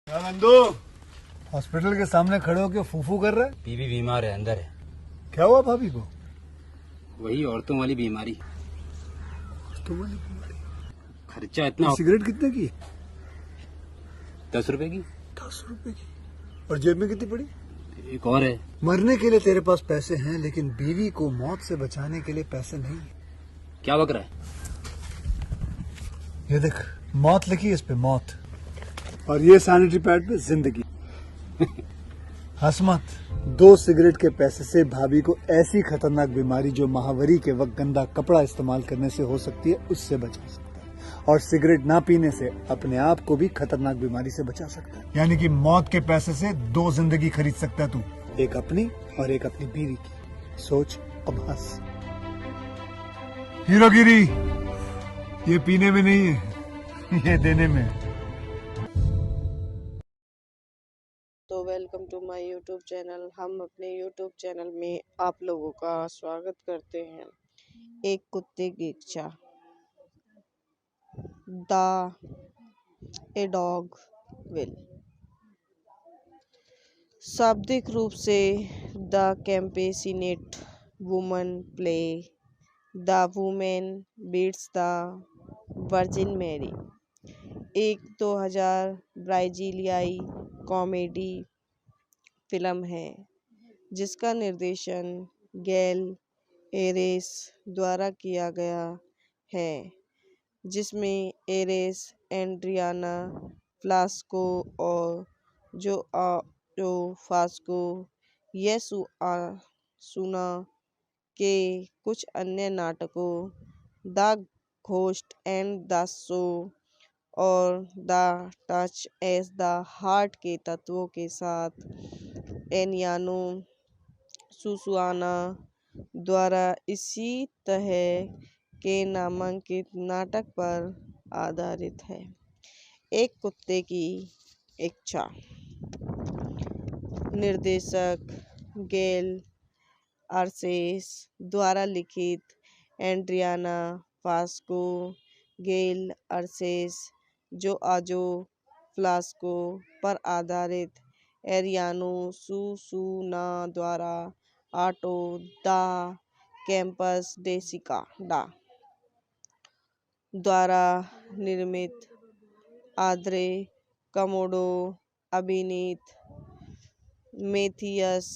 क्या नंदू हॉस्पिटल के सामने खड़े होकर फूफू कर रहा है? बीवी बीमार है, अंदर है। क्या हुआ भाभी को? वही औरतों वाली बीमारी। तुम्हारी बीमारी? खर्चा इतना। सिगरेट कितने की? 10 रुपए की। 10 रुपए की। और जेब में कितनी पड़ी? एक और है। मरने के लिए तेरे पास पैसे हैं, लेकिन बीवी को मौत से बचाने के लिए पैसे नहीं है। क्या बक रहा है? ये देख, मौत लिखी है इस पे, मौत। और ये सैनिटरी पैड पे जिंदगी। हंस मत। 2 सिगरेट के पैसे से भाभी को ऐसी खतरनाक बीमारी जो महावरी के वक्त गंदा कपड़ा इस्तेमाल करने से हो सकती है, उससे बचा सकता है। और सिगरेट ना पीने से अपने आप को भी खतरनाक बीमारी से बचा सकता है। यानी कि मौत के पैसे से 2 जिंदगी खरीद सकता है तू, एक अपनी और एक अपनी बीवी की। सोच, अब हंस। हीरोगिरी ये पीने में नहीं है, ये देने में है। तो welcome to my YouTube channel. हम अपने यूट्यूब चैनल में आप लोगों का स्वागत करते हैं। एक कुत्ते की इच्छा। The a dog will. शाब्दिक रूप से the compassionate woman play the women beats the virgin Mary, एक 2000 ब्राजीलियाई कॉमेडी फिल्म है जिसका निर्देशन गैल एरेस द्वारा किया गया है, जिसमें एरेस, एंड्रियाना फ्लास्को और जो फास्को सुना के कुछ अन्य नाटकों the ghost and the show और the touch as the heart के तत्वों के साथ एनियानो सुसुआना द्वारा इसी तरह के नामांकित नाटक पर आधारित है। एक कुत्ते की इच्छा। निर्देशक गैल आर्सेस द्वारा लिखित एंड्रियाना फास्को, गैल आर्सेस जो आजो फ्लास्को पर आधारित एरियानो सुसूना द्वारा आटो द कैंपस डेसिका डा द्वारा निर्मित, आद्रे कमोडो अभिनीत, मेथियस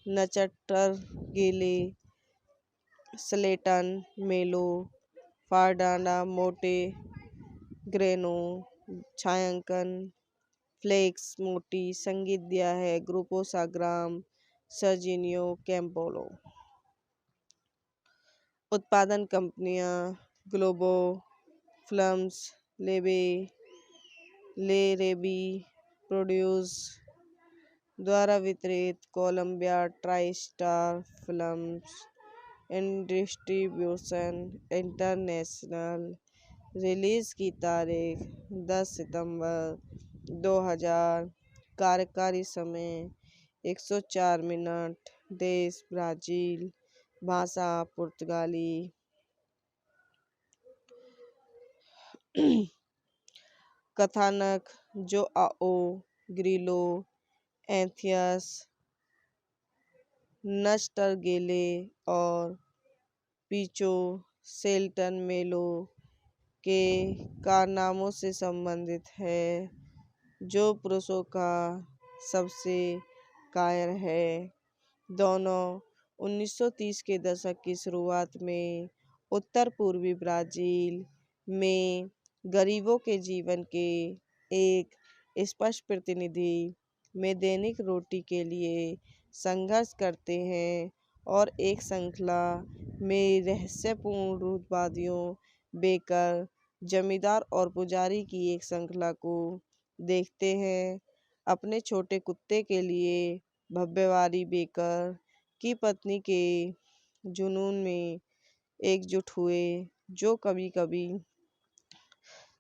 नचटरगेले, स्लेटन मेलो, फार्डाना मोटे ग्रेनो छायांकन, फ्लेक्स मोटी संगीत दिया है ग्रुपो साग्राम सर्जिनियो कैम्पोलो। उत्पादन कंपनियां ग्लोबो फिल्म्स, ले रेबी प्रोड्यूस द्वारा वितरित, Columbia TriStar films and distribution international. Release की तारीख 10 सितंबर 2000। कार्यकारी समय 104 मिनट। देश ब्राजील। भाषा पुर्तगाली। कथानक जोआओ ग्रिलो एंथियस नचटरगेले और पीचो सेल्टन मेलो के कारनामों से संबंधित है, जो पुरुषों का सबसे कायर है। दोनों 1930 के दशक की शुरुआत में उत्तर पूर्वी ब्राजील में गरीबों के जीवन के एक स्पष्ट प्रतिनिधि में दैनिक रोटी के लिए संघर्ष करते हैं और एक श्रृंखला में रहस्यपूर्ण रूढ़िवादियों, बेकर, जमींदार और पुजारी की एक श्रृंखला को देखते हैं। अपने छोटे कुत्ते के लिए भव्यवादी बेकर की पत्नी के जुनून में एकजुट हुए, जो कभी कभी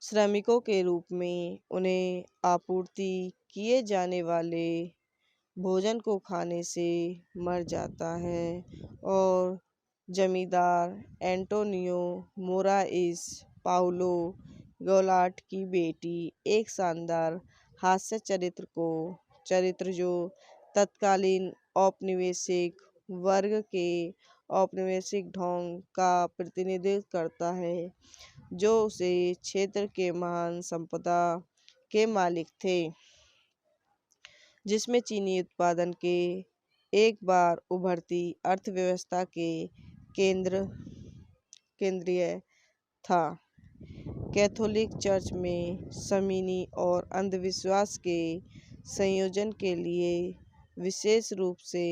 श्रमिकों के रूप में उन्हें आपूर्ति किए जाने वाले भोजन को खाने से मर जाता है, और जमींदार एंटोनियो मोराइस पाउलो गोलाट की बेटी एक शानदार हास्य चरित्र जो तत्कालीन औपनिवेशिक वर्ग के औपनिवेशिक ढोंग का प्रतिनिधित्व करता है, जो उसे क्षेत्र के महान संपदा के मालिक थे, जिसमें चीनी उत्पादन के एक बार उभरती अर्थव्यवस्था के केंद्रीय था। कैथोलिक चर्च में समीनी और अंधविश्वास के संयोजन के लिए विशेष रूप से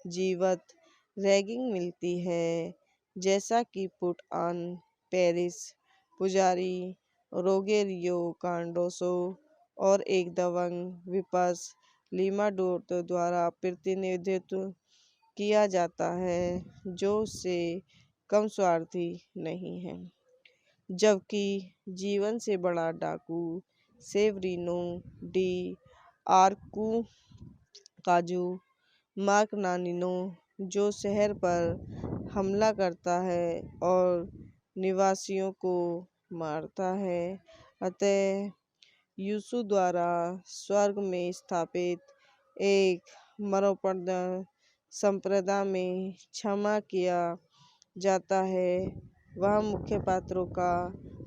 जीवत रैगिंग मिलती है, जैसा कि पुट ऑन पेरिस पुजारी रोगेरियो कार्डोसो और एक दबंग विपक्ष लीमा डोर्टो द्वारा प्रतिनिधित्व किया जाता है, जो उससे कम स्वार्थी नहीं है। जबकि जीवन से बड़ा डाकू सेवरिनो डी आर्कुकाजू मार्कनानिनो, जो शहर पर हमला करता है और निवासियों को मारता है, अतः यीशु द्वारा स्वर्ग में स्थापित एक मरणोपरांत संप्रदाय में क्षमा किया जाता है। वह मुख्य पात्रों का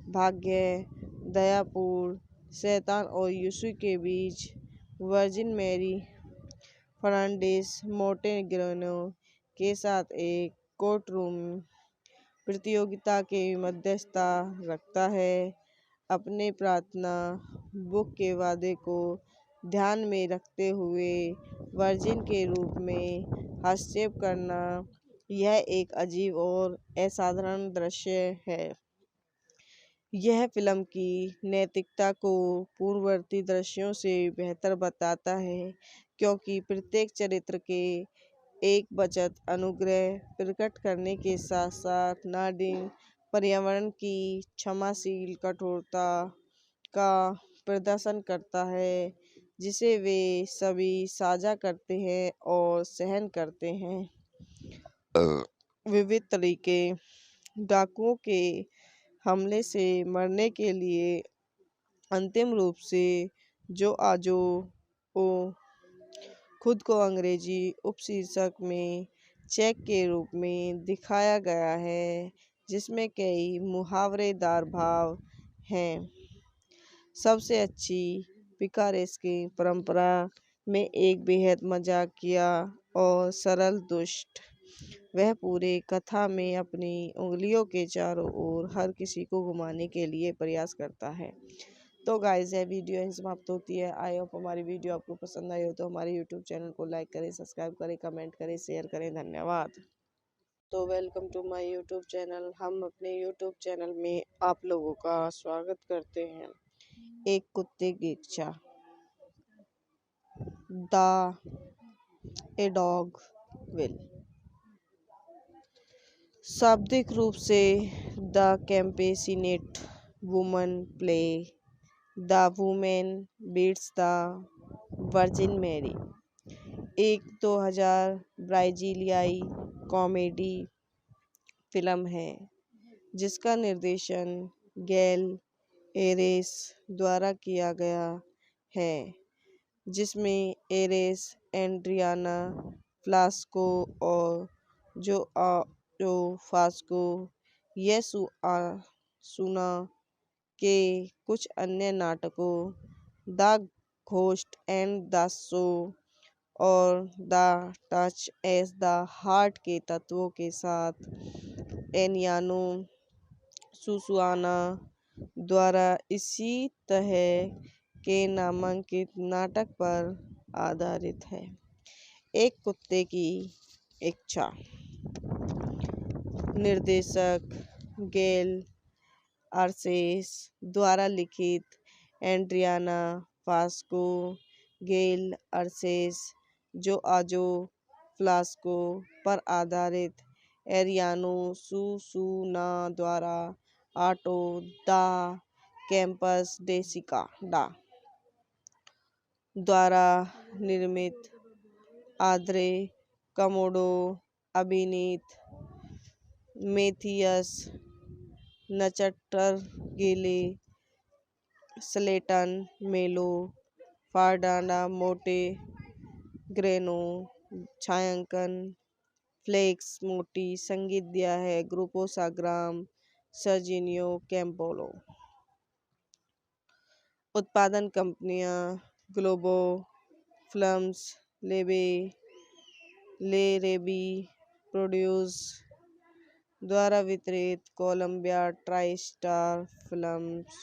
भाग्य दयापूर्ण शैतान और यीशु के बीच वर्जिन मैरी फर्नांडिस मोंटेग्रेनो के साथ एक कोर्टरूम प्रतियोगिता के मध्यस्थता रखता है। अपने प्रार्थना बुक के वादे को ध्यान में रखते हुए वर्जिन के रूप में हस्तक्षेप करना, यह एक अजीब और असाधारण दृश्य है। यह फिल्म की नैतिकता को पूर्ववर्ती दृश्यों से बेहतर बताता है, क्योंकि प्रत्येक चरित्र के एक बचत अनुग्रह प्रकट करने के साथ साथ नार्डिक पर्यावरण की क्षमाशील कठोरता का प्रदर्शन करता है, जिसे वे सभी साझा करते हैं और सहन करते हैं। विविध तरीके डाकुओं के हमले से मरने के लिए अंतिम रूप से जो आजो ओ खुद को अंग्रेजी उपशीर्षक में चेक के रूप में दिखाया गया है, जिसमें कई मुहावरेदार भाव हैं। सबसे अच्छी पिकारेस्की परंपरा में एक बेहद मजाकिया और सरल दुष्ट, वह पूरे कथा में अपनी उंगलियों के चारों ओर हर किसी को घुमाने के लिए प्रयास करता है। तो गाइस, यह वीडियो यहीं समाप्त होती है। आई होप हमारी वीडियो आपको पसंद आई हो तो हमारे यूट्यूब चैनल को लाइक करें, सब्सक्राइब करें, कमेंट करें, शेयर करें। धन्यवाद। तो welcome to my YouTube channel. हम अपने यूट्यूब चैनल में आप लोगों का स्वागत करते हैं। एक कुत्ते की इच्छा। A dog will. शाब्दिक रूप से the compassionate woman play the women beats the virgin Mary, एक 2000 ब्राजीलियाई कॉमेडी फिल्म है जिसका निर्देशन गैल एरेस द्वारा किया गया है, जिसमें एरेस, एड्रियाना फ्लास्को और जो फास्को येसुआसुना के कुछ अन्य नाटकों the ghost and the show और the touch as the heart के तत्वों के साथ एनियानो सुसुआना द्वारा इसी तरह के नामांकित नाटक पर आधारित है। एक कुत्ते की इच्छा। निर्देशक गैल आर्सेस द्वारा लिखित एड्रियाना फास्को, गैल आर्सेस, जो आजो फ्लास्को पर आधारित एरियानो सुसुना द्वारा ऑटो द कैम्पस डेसिका डा द्वारा निर्मित, आद्रे कमोडो अभिनीत, मैथियस नचटरगेले, स्लेटन मेलो फारडाना मोटे ग्रेनो छायांकन फ्लेक्स मोटी संगीत दिया है ग्रुपो साग्राम सर्जिनियो कैम्पोलो। उत्पादन कंपनियां ग्लोबो फिल्म्स लेबे ले रेबी प्रोड्यूस द्वारा वितरित Columbia TriStar films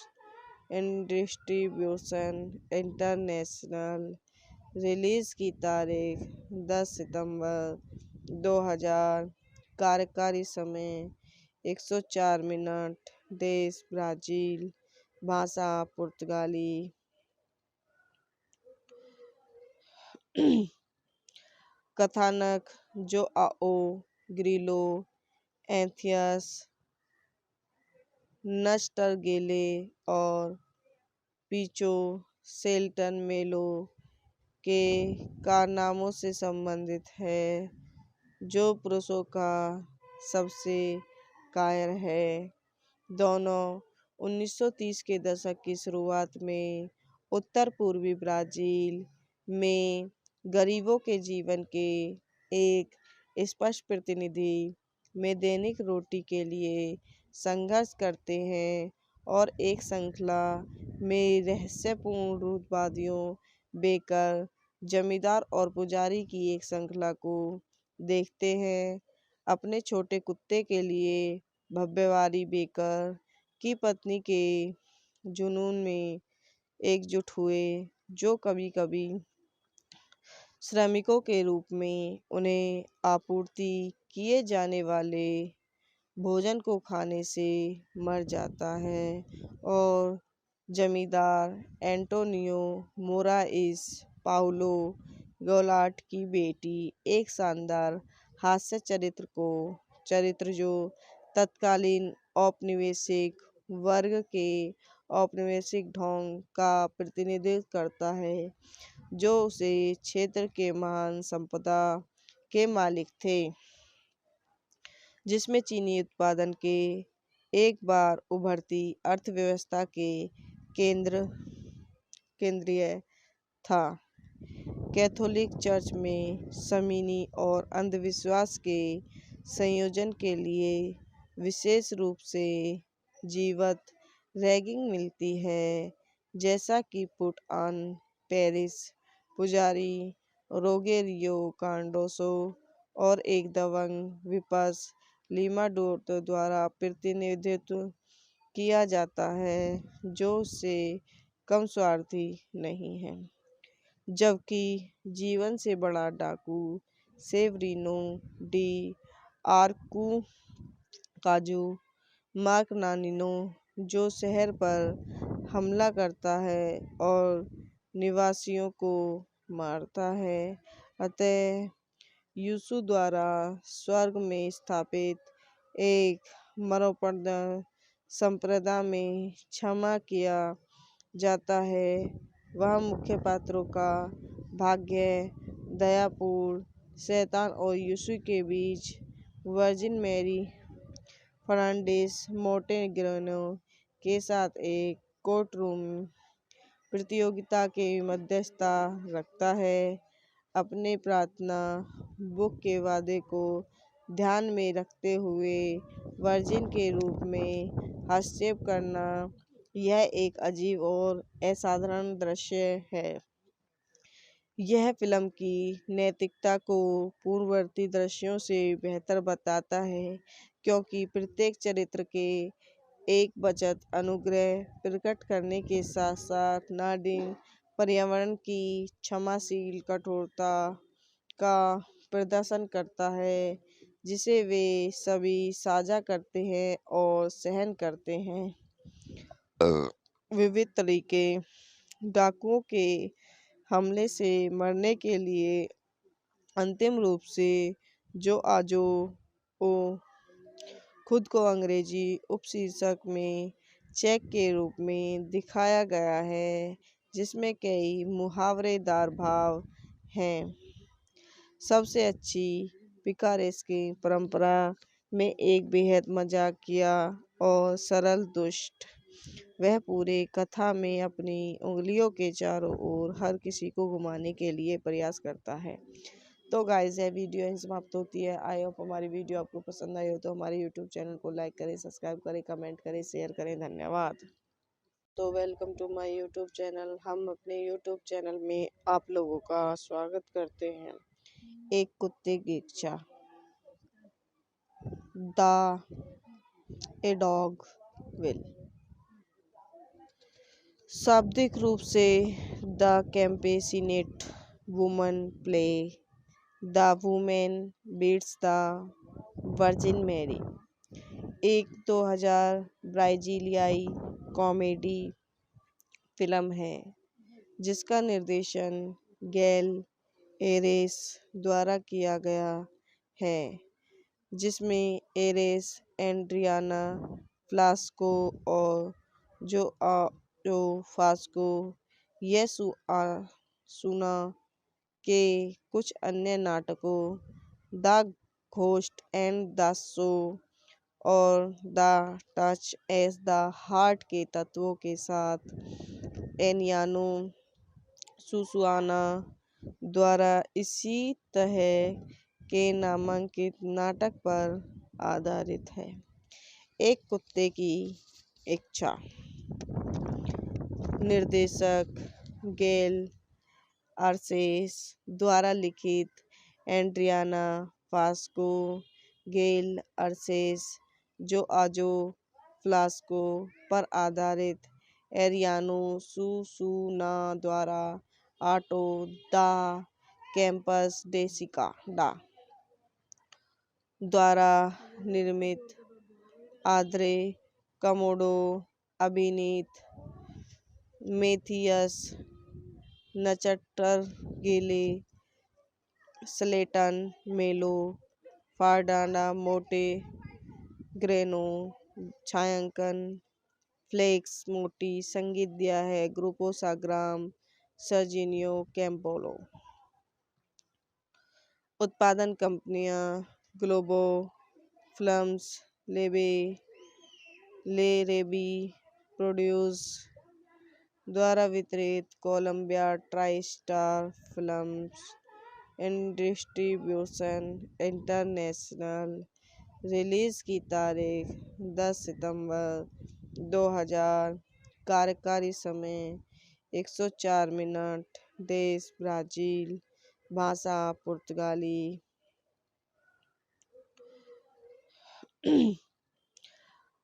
and distribution international. Release की तारीख 10 सितंबर 2000। कार्यकारी समय 104 मिनट। देश ब्राज़ील। भाषा पुर्तगाली। कथानक जोआओ ग्रिलो एंथियस नस्टरगेले और पीचो सेल्टन मेलो के कारनामों से संबंधित है, जो पुरुषों का सबसे कायर है। दोनों 1930 के दशक की शुरुआत में उत्तर पूर्वी ब्राज़ील में गरीबों के जीवन के एक स्पष्ट प्रतिनिधि में दैनिक रोटी के लिए संघर्ष करते हैं और एक श्रृंखला में रहस्यपूर्ण रूढ़िवादियों, बेकर, जमींदार और पुजारी की एक श्रृंखला को देखते हैं। अपने छोटे कुत्ते के लिए भव्यवादी बेकर की पत्नी के जुनून में एकजुट हुए, जो कभी कभी श्रमिकों के रूप में उन्हें आपूर्ति किए जाने वाले भोजन को खाने से मर जाता है, और जमींदार एंटोनियो मोराइस पाउलो गोलाट की बेटी एक शानदार हास्य चरित्र जो तत्कालीन औपनिवेशिक वर्ग के औपनिवेशिक ढोंग का प्रतिनिधित्व करता है, जो उसे क्षेत्र के महान संपदा के मालिक थे, जिसमें चीनी उत्पादन के एक बार उभरती अर्थव्यवस्था के केंद्रीय था। कैथोलिक चर्च में शमीनी और अंधविश्वास के संयोजन के लिए विशेष रूप से जीवंत रैगिंग मिलती है, जैसा कि पुट ऑन पेरिस पुजारी रोगेरियो कार्डोसो और एक दबंग विपक्ष लीमा डोर्टो द्वारा प्रतिनिधित्व किया जाता है, जो उससे कम स्वार्थी नहीं है। जबकि जीवन से बड़ा डाकू सेवरीनो डी आर्कुकाजू मार्कनानिनो, जो शहर पर हमला करता है और निवासियों को मारता है, अतः यीशु द्वारा स्वर्ग में स्थापित एक मरणोपरांत संप्रदाय में क्षमा किया जाता है। वह मुख्य पात्रों का भाग्य दयापूर्ण शैतान और यीशु के बीच वर्जिन मैरी फर्नांडिस मोंटेग्रेनो के साथ एक कोर्टरूम प्रतियोगिता के मध्यस्थता रखता है। अपने प्रार्थना बुक के वादे को ध्यान में रखते हुए वर्जिन के रूप में हस्तक्षेप करना, यह एक अजीब और असाधारण दृश्य है। यह फिल्म की नैतिकता को पूर्ववर्ती दृश्यों से बेहतर बताता है, क्योंकि प्रत्येक चरित्र के एक वचन अनुग्रह प्रकट करने के साथ साथ नाडीन पर्यावरण की क्षमाशील कठोरता का प्रदर्शन करता है, जिसे वे सभी साझा करते हैं और सहन करते हैं। विविध तरीके डाकुओं के हमले से मरने के लिए अंतिम रूप से जोआजो ओ खुद को अंग्रेजी उपशीर्षक में चेक के रूप में दिखाया गया है, जिसमें कई मुहावरेदार भाव हैं। सबसे अच्छी पिकारेस्की परंपरा में एक बेहद मजाकिया और सरल दुष्ट वह पूरे कथा में अपनी उंगलियों के चारों ओर हर किसी को घुमाने के लिए प्रयास करता है। तो गाइस यह वीडियो यहीं समाप्त होती है। आई होप हमारी वीडियो आपको पसंद आई हो तो हमारे यूट्यूब चैनल को लाइक करें, सब्सक्राइब करें, कमेंट करें, शेयर करें। धन्यवाद। तो welcome to my YouTube channel. हम अपने यूट्यूब चैनल में आप लोगों का स्वागत करते हैं। एक कुत्ते की इच्छा। The a dog will. शाब्दिक रूप से the compassionate woman play the women beats the virgin Mary एक 2000 ब्राजीलियाई कॉमेडी फिल्म है जिसका निर्देशन गैल एरेस द्वारा किया गया है, जिसमें एरेस, एंड्रियाना फ्लास्को और जो फास्को सुना के कुछ अन्य नाटकों the ghost and the show और the touch as the heart के तत्वों के साथ एनियानो सुसुआना द्वारा इसी तरह के नामांकित नाटक पर आधारित है। एक कुत्ते की इच्छा। निर्देशक गैल आर्सेस द्वारा लिखित एंड्रियाना फास्को, गैल आर्सेस जो आजो फ्लास्को पर आधारित एरियानो सुसूना द्वारा आटो द कैंपस डेसिकाडा द्वारा निर्मित आद्रे कमोडो अभिनीत मेथियस नचटरगेले स्लेटन मेलो फार्डाना मोटे ग्रेनो छायांकन फ्लेक्स मोटी संगीत दिया है ग्रुपो साग्राम सर्जिनियो कैम्पोलो। उत्पादन कंपनियां ग्लोबो फिल्म्स, ले रेबी प्रोड्यूस द्वारा वितरित Columbia TriStar films and distribution international. Release की तारीख 10 सितंबर 2000। कार्यकारी समय 104 मिनट। देश ब्राज़ील। भाषा पुर्तगाली।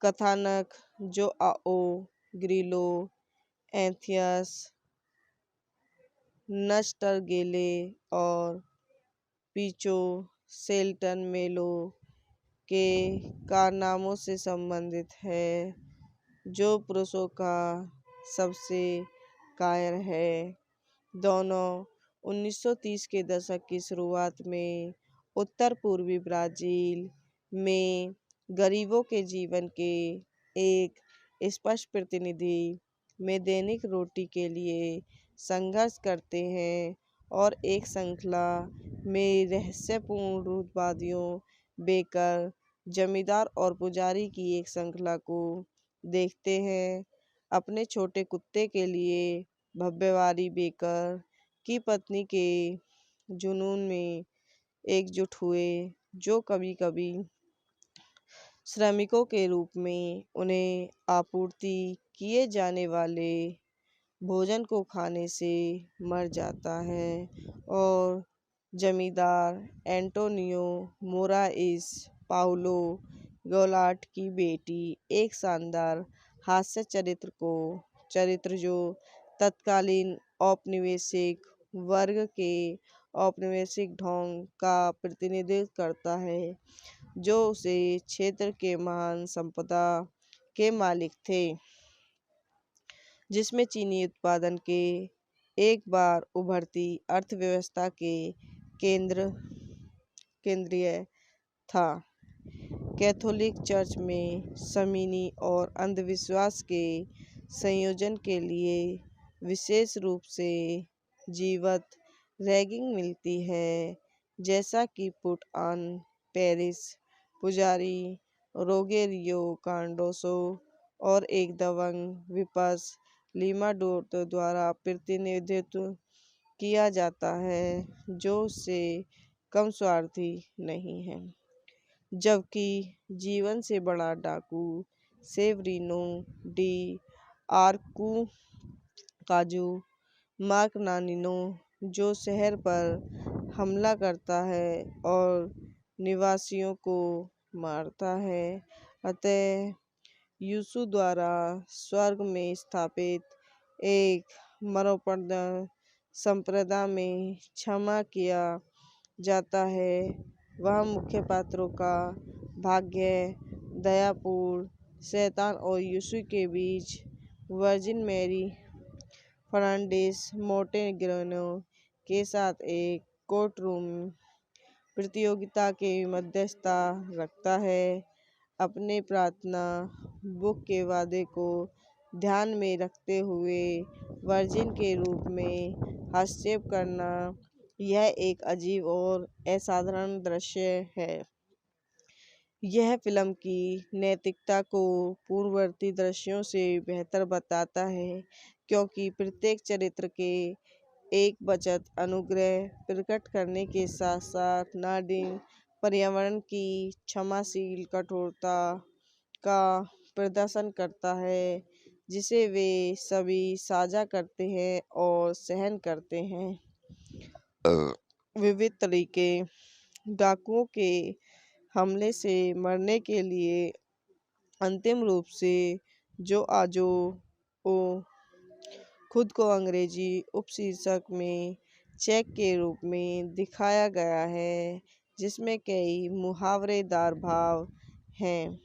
कथानक जोआओ ग्रिलो एंथियस नस्टरगेले और पीचो सेल्टन मेलो के कारनामों से संबंधित है, जो पुरुषों का सबसे कायर है। दोनों 1930 के दशक की शुरुआत में उत्तर पूर्वी ब्राज़ील में गरीबों के जीवन के एक स्पष्ट प्रतिनिधि में दैनिक रोटी के लिए संघर्ष करते हैं और एक श्रृंखला में रहस्यपूर्ण रूढ़िवादियों, बेकर, जमींदार और पुजारी की एक श्रृंखला को देखते हैं। अपने छोटे कुत्ते के लिए भव्यवादी बेकर की पत्नी के जुनून में एकजुट हुए, जो कभी कभी श्रमिकों के रूप में उन्हें आपूर्ति किए जाने वाले भोजन को खाने से मर जाता है, और जमींदार एंटोनियो मोराइस पाउलो गोलाट की बेटी एक शानदार हास्य चरित्र जो तत्कालीन औपनिवेशिक वर्ग के औपनिवेशिक ढोंग का प्रतिनिधित्व करता है, जो उसे क्षेत्र के महान संपदा के मालिक थे, जिसमें चीनी उत्पादन के एक बार उभरती अर्थव्यवस्था के केंद्रीय था। कैथोलिक चर्च में शमीनी और अंधविश्वास के संयोजन के लिए विशेष रूप से जीवंत रैगिंग मिलती है, जैसा कि पुट ऑन पेरिस पुजारी रोगेरियो कार्डोसो और एक दबंग विपक्ष लीमा डोर्टो द्वारा प्रतिनिधित्व किया जाता है, जो उससे कम स्वार्थी नहीं है। जबकि जीवन से बड़ा डाकू सेवरिनो डी आर्कुकाजू मार्कनानिनो, जो शहर पर हमला करता है और निवासियों को मारता है। अतः यीशु द्वारा स्वर्ग में स्थापित एक मरणोपरांत संप्रदाय में क्षमा किया जाता है। वह मुख्य पात्रों का भाग्य दयापूर्ण शैतान और यीशु के बीच वर्जिन मैरी फर्नांडिस मोंटेग्रेनो के साथ एक कोर्ट रूम प्रतियोगिता के मध्यस्थता रखता है। अपने प्रार्थना बुक के वादे को ध्यान में रखते हुए वर्जिन के रूप में हस्तक्षेप करना, यह एक अजीब और असाधारण दृश्य है। यह फिल्म की नैतिकता को पूर्ववर्ती दृश्यों से बेहतर बताता है, क्योंकि प्रत्येक चरित्र के एक बचत अनुग्रह प्रकट करने के साथ साथ नाडीन पर्यावरण की क्षमाशील कठोरता का प्रदर्शन करता है, जिसे वे सभी साझा करते हैं और सहन करते हैं। विविध तरीके डाकुओं के हमले से मरने के लिए अंतिम रूप से जो आजो ओ खुद को अंग्रेजी उपशीर्षक में चेक के रूप में दिखाया गया है, जिसमें कई मुहावरेदार भाव हैं।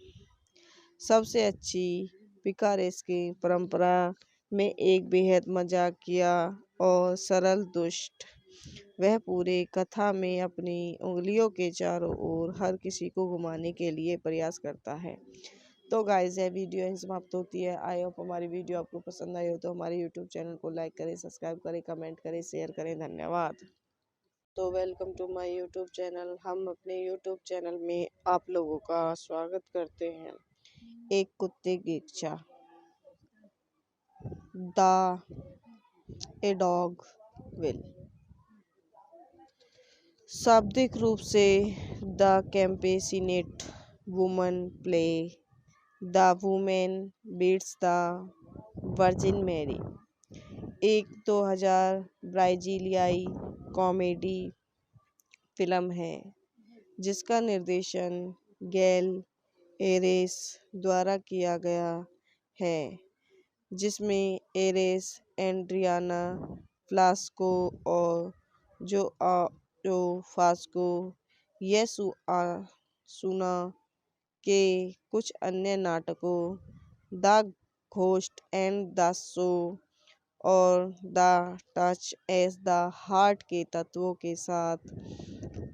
सबसे अच्छी पिकारेस्की परंपरा में एक बेहद मजाकिया और सरल दुष्ट, वह पूरे कथा में अपनी उंगलियों के चारों ओर हर किसी को घुमाने के लिए प्रयास करता है। तो गाइस, यह वीडियो यहीं समाप्त होती है। आई होप हमारी वीडियो आपको पसंद आई हो तो हमारे यूट्यूब चैनल को लाइक करें, सब्सक्राइब करें, कमेंट करें, शेयर करें। धन्यवाद। तो welcome to my YouTube channel. हम अपने यूट्यूब चैनल में आप लोगों का स्वागत करते हैं। एक कुत्ते की इच्छा। A dog will. शाब्दिक रूप से the compassionate woman play the women beats the virgin Mary, एक 2000 ब्राजीलियाई कॉमेडी फिल्म है जिसका निर्देशन गैल एरेस द्वारा किया गया है, जिसमें एरेस, एड्रियाना फ्लास्को और जो फास्को येसुआसुना के कुछ अन्य नाटकों the ghost and the show और the touch as the heart के तत्वों के साथ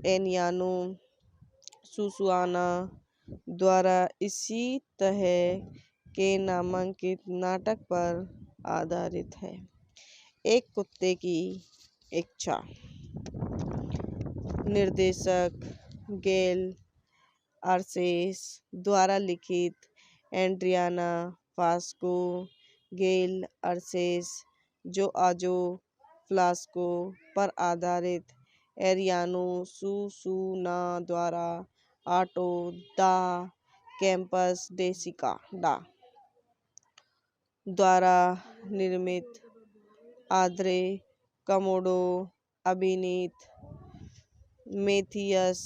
एनियानो सुसुआना द्वारा इसी तरह के नामांकित नाटक पर आधारित है। एक कुत्ते की इच्छा। निर्देशक गैल आर्सेस द्वारा लिखित एड्रियाना फास्को, गैल आर्सेस जो आजो फ्लास्को पर आधारित एरियानो सुसुना द्वारा आटो द कैम्पस डेसिकाडा द्वारा निर्मित, आंद्रे कमोडो अभिनीत, मैथियस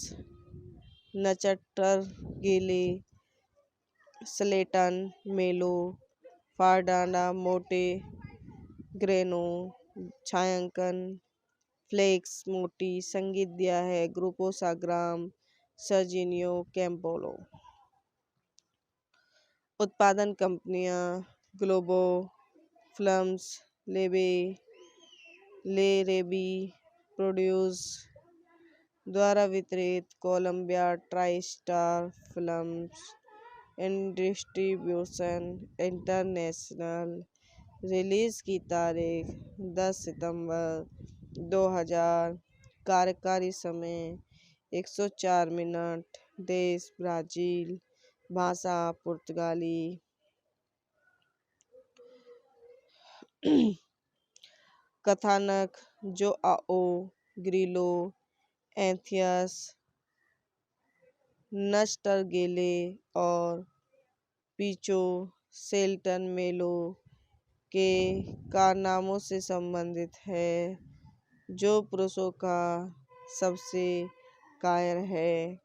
नचटरगेले, स्लेटन मेलो, फर्नांडा मोंटेग्रेनो छायांकन, फ्लेक्स मोटी संगीत दिया है ग्रुपो साग्राम सर्जिनियो कैम्पोलो। उत्पादन कंपनियां ग्लोबो फिल्म्स, ले रेबी प्रोड्यूस द्वारा वितरित, Columbia TriStar films and distribution international. Release की तारीख 10 सितंबर 2000। कार्यकारी समय 104 मिनट। देश ब्राजील। भाषा पुर्तगाली। कथानक जोआओ ग्रिलो एंथियस नस्टरगेले और पीचो सेल्टन मेलो के कारनामों से संबंधित है, जो पुरुषों का सबसे कायर है।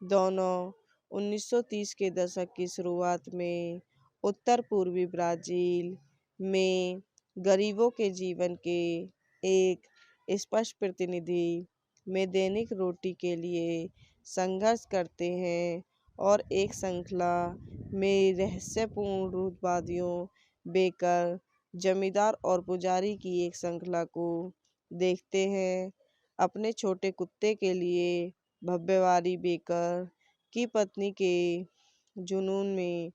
दोनों 1930 के दशक की शुरुआत में उत्तर पूर्वी ब्राज़ील में गरीबों के जीवन के एक स्पष्ट प्रतिनिधि में दैनिक रोटी के लिए संघर्ष करते हैं और एक श्रृंखला में रहस्यपूर्ण रूढ़िवादियों, बेकर, जमींदार और पुजारी की एक श्रृंखला को देखते हैं। अपने छोटे कुत्ते के लिए भव्यवादी बेकर की पत्नी के जुनून में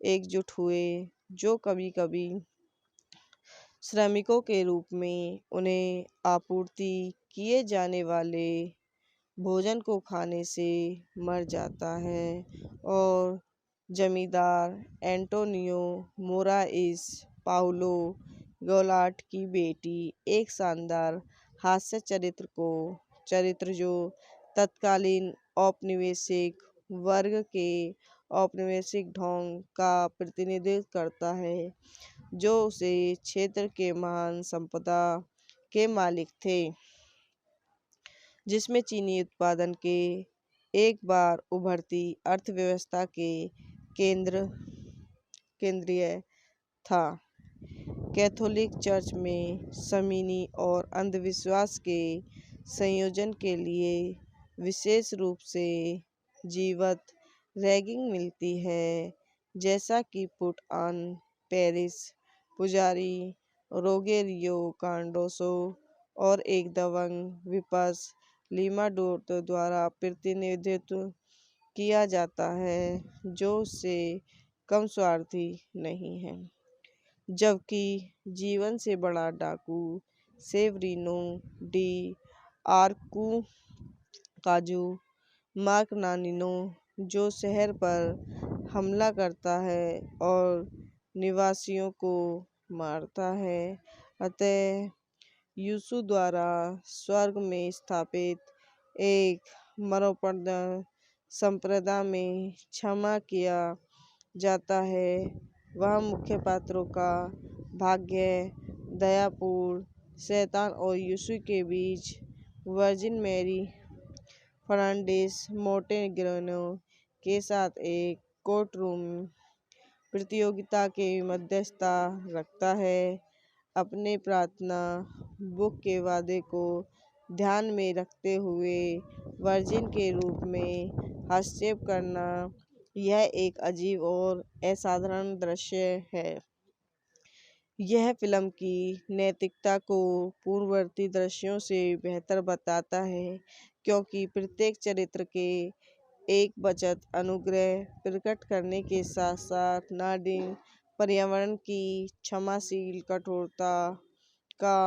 एकजुट हुए, जो कभी कभी श्रमिकों के रूप में उन्हें आपूर्ति किए जाने वाले भोजन को खाने से मर जाता है। और जमींदार एंटोनियो मोराइस पाउलो गोलाट की बेटी एक शानदार हास्य चरित्र जो तत्कालीन औपनिवेशिक वर्ग के औपनिवेशिक ढोंग का प्रतिनिधित्व करता है, जो उसे क्षेत्र के महान संपदा के मालिक थे, जिसमें चीनी उत्पादन के एक बार उभरती अर्थव्यवस्था के केंद्रीय था। कैथोलिक चर्च में शमीनी और अंधविश्वास के संयोजन के लिए विशेष रूप से जीवंत रैगिंग मिलती है, जैसा कि पुट ऑन पेरिस पुजारी रोगेरियो कार्डोसो और एक दबंग विपक्ष लीमा डोर्टो द्वारा प्रतिनिधित्व किया जाता है, जो उससे कम स्वार्थी नहीं है। जबकि जीवन से बड़ा डाकू सेवरीनो डी आर्कुकाजू मार्कनानिनो, जो शहर पर हमला करता है और निवासियों को मारता है, अतः यीशु द्वारा स्वर्ग में स्थापित एक मरणोपरांत संप्रदाय में क्षमा किया जाता है। वह मुख्य पात्रों का भाग्य दयापूर्ण शैतान और यीशु के बीच वर्जिन मैरी फर्नांडिस मोंटेग्रेनो के साथ एक कोर्टरूम प्रतियोगिता के मध्यस्थता रखता है। अपने प्रार्थना बुक के वादे को ध्यान में रखते हुए वर्जिन के रूप में हस्तक्षेप करना, यह एक अजीब और असाधारण दृश्य है। यह फिल्म की नैतिकता को पूर्ववर्ती दृश्यों से बेहतर बताता है, क्योंकि प्रत्येक चरित्र के एक वचन अनुग्रह प्रकट करने के साथ साथ नार्डिक पर्यावरण की क्षमाशील कठोरता का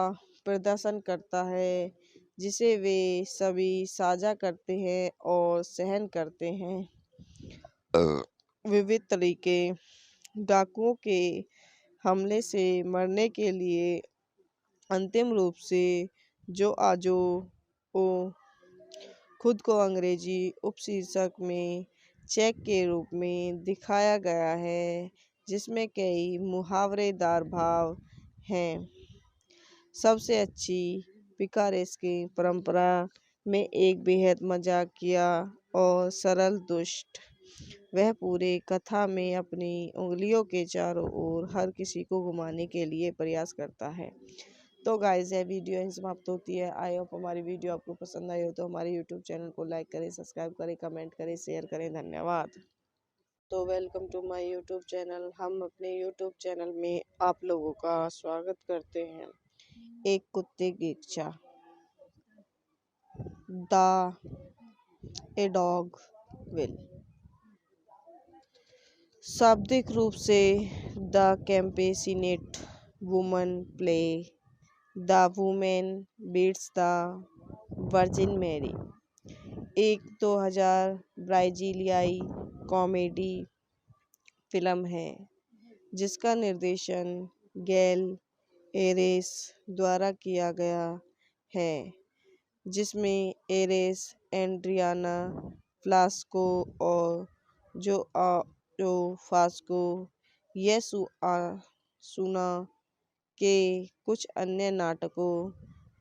प्रदर्शन करता है, जिसे वे सभी साझा करते हैं और सहन करते हैं। विविध तरीके डाकुओं के हमले से मरने के लिए अंतिम रूप से जोआओ खुद को अंग्रेजी उपशीर्षक में चेक के रूप में दिखाया गया है, जिसमें कई मुहावरेदार भाव हैं। सबसे अच्छी पिकारेस्की परंपरा में एक बेहद मजाकिया और सरल दुष्ट, वह पूरे कथा में अपनी उंगलियों के चारों ओर हर किसी को घुमाने के लिए प्रयास करता है। तो गाइस, यह वीडियो यहीं समाप्त होती है। आई होप हमारी वीडियो आपको पसंद आई हो तो हमारे यूट्यूब चैनल को लाइक करें, सब्सक्राइब करें, कमेंट करें, शेयर करें। धन्यवाद। तो welcome to my YouTube channel. हम अपने यूट्यूब चैनल में आप लोगों का स्वागत करते हैं। एक कुत्ते की इच्छा, द ए डॉग विल। शाब्दिक रूप से the compassionate woman play the women beats the virgin Mary, एक 2000 ब्राजीलियाई कॉमेडी फिल्म है जिसका निर्देशन गैल एरेस द्वारा किया गया है, जिसमें एरेस, एड्रियाना फ्लास्को और जो फास्को सुना के कुछ अन्य नाटकों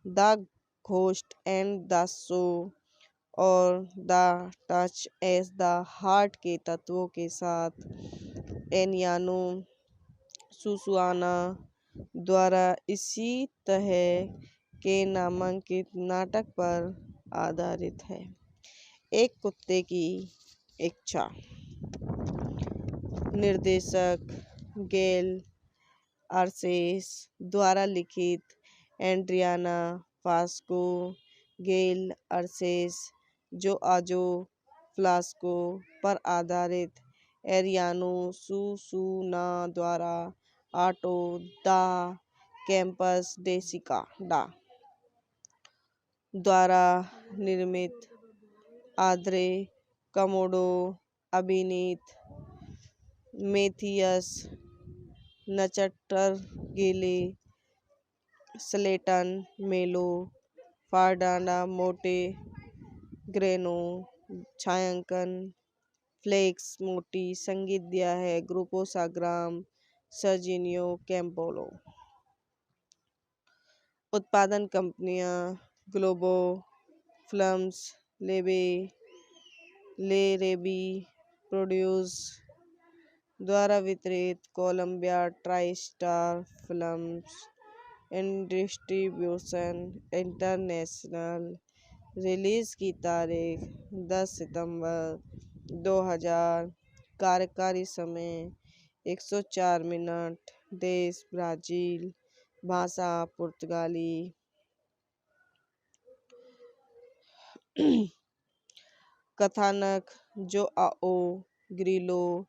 the ghost and the show और the touch as the heart के तत्वों के साथ एनियानो सुसुआना द्वारा इसी तरह के नामांकित नाटक पर आधारित है। एक कुत्ते की इच्छा। निर्देशक गेल आर्सेस द्वारा लिखित एड्रियाना फास्को, गेल आर्सेस जो आजो फ्लास्को पर आधारित एरियानो सुसूना द्वारा आटो द कैंपस डेसिकाडा द्वारा निर्मित, आद्रे कमोडो अभिनीत, मेथियस नचटरगेले, स्लेटन मेलो, फार्डाना मोटे ग्रेनो छायांकन, फ्लेक्स मोटी संगीत दिया है ग्रुपो साग्राम सर्जिनियो कैम्पोलो। उत्पादन कंपनियां ग्लोबो फिल्म्स, ले रेबी प्रोड्यूस द्वारा वितरित, Columbia TriStar films and distribution international. Release की तारीख 10 सितंबर 2000। कार्यकारी समय 104 मिनट। देश ब्राजील। भाषा पुर्तगाली। कथानक जोआओ ग्रिलो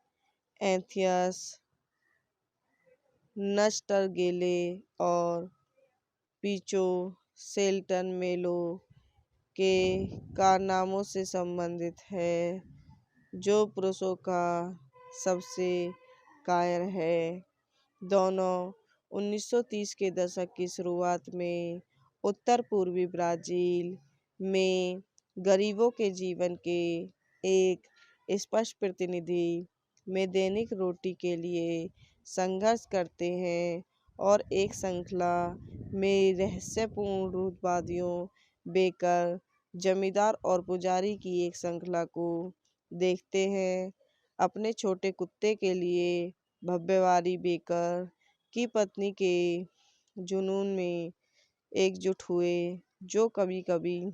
एंथियस नचटरगेले और पीचो सेल्टन मेलो के कारनामों से संबंधित है, जो पुरुषों का सबसे कायर है। दोनों 1930 के दशक की शुरुआत में उत्तर पूर्वी ब्राजील में गरीबों के जीवन के एक स्पष्ट प्रतिनिधि में दैनिक रोटी के लिए संघर्ष करते हैं और एक श्रृंखला में रहस्यपूर्ण रूढ़िवादियों, बेकर, जमींदार और पुजारी की एक श्रृंखला को देखते हैं। अपने छोटे कुत्ते के लिए भव्यवादी बेकर की पत्नी के जुनून में एकजुट हुए, जो कभी कभी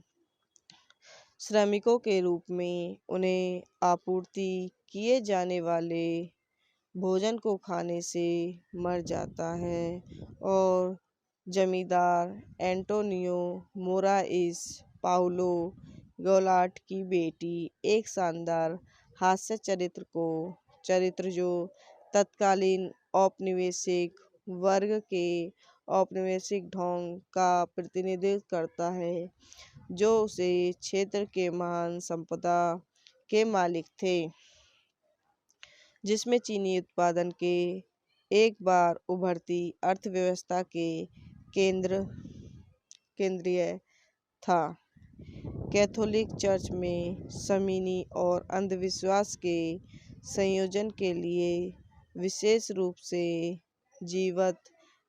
श्रमिकों के रूप में उन्हें आपूर्ति किए जाने वाले भोजन को खाने से मर जाता है, और जमींदार एंटोनियो मोराइस पाउलो गोलाट की बेटी एक शानदार हास्य चरित्र जो तत्कालीन औपनिवेशिक वर्ग के औपनिवेशिक ढोंग का प्रतिनिधित्व करता है, जो उसे क्षेत्र के महान संपदा के मालिक थे, जिसमें चीनी उत्पादन के एक बार उभरती अर्थव्यवस्था के केंद्रीय था। कैथोलिक चर्च में शमीनी और अंधविश्वास के संयोजन के लिए विशेष रूप से जीवंत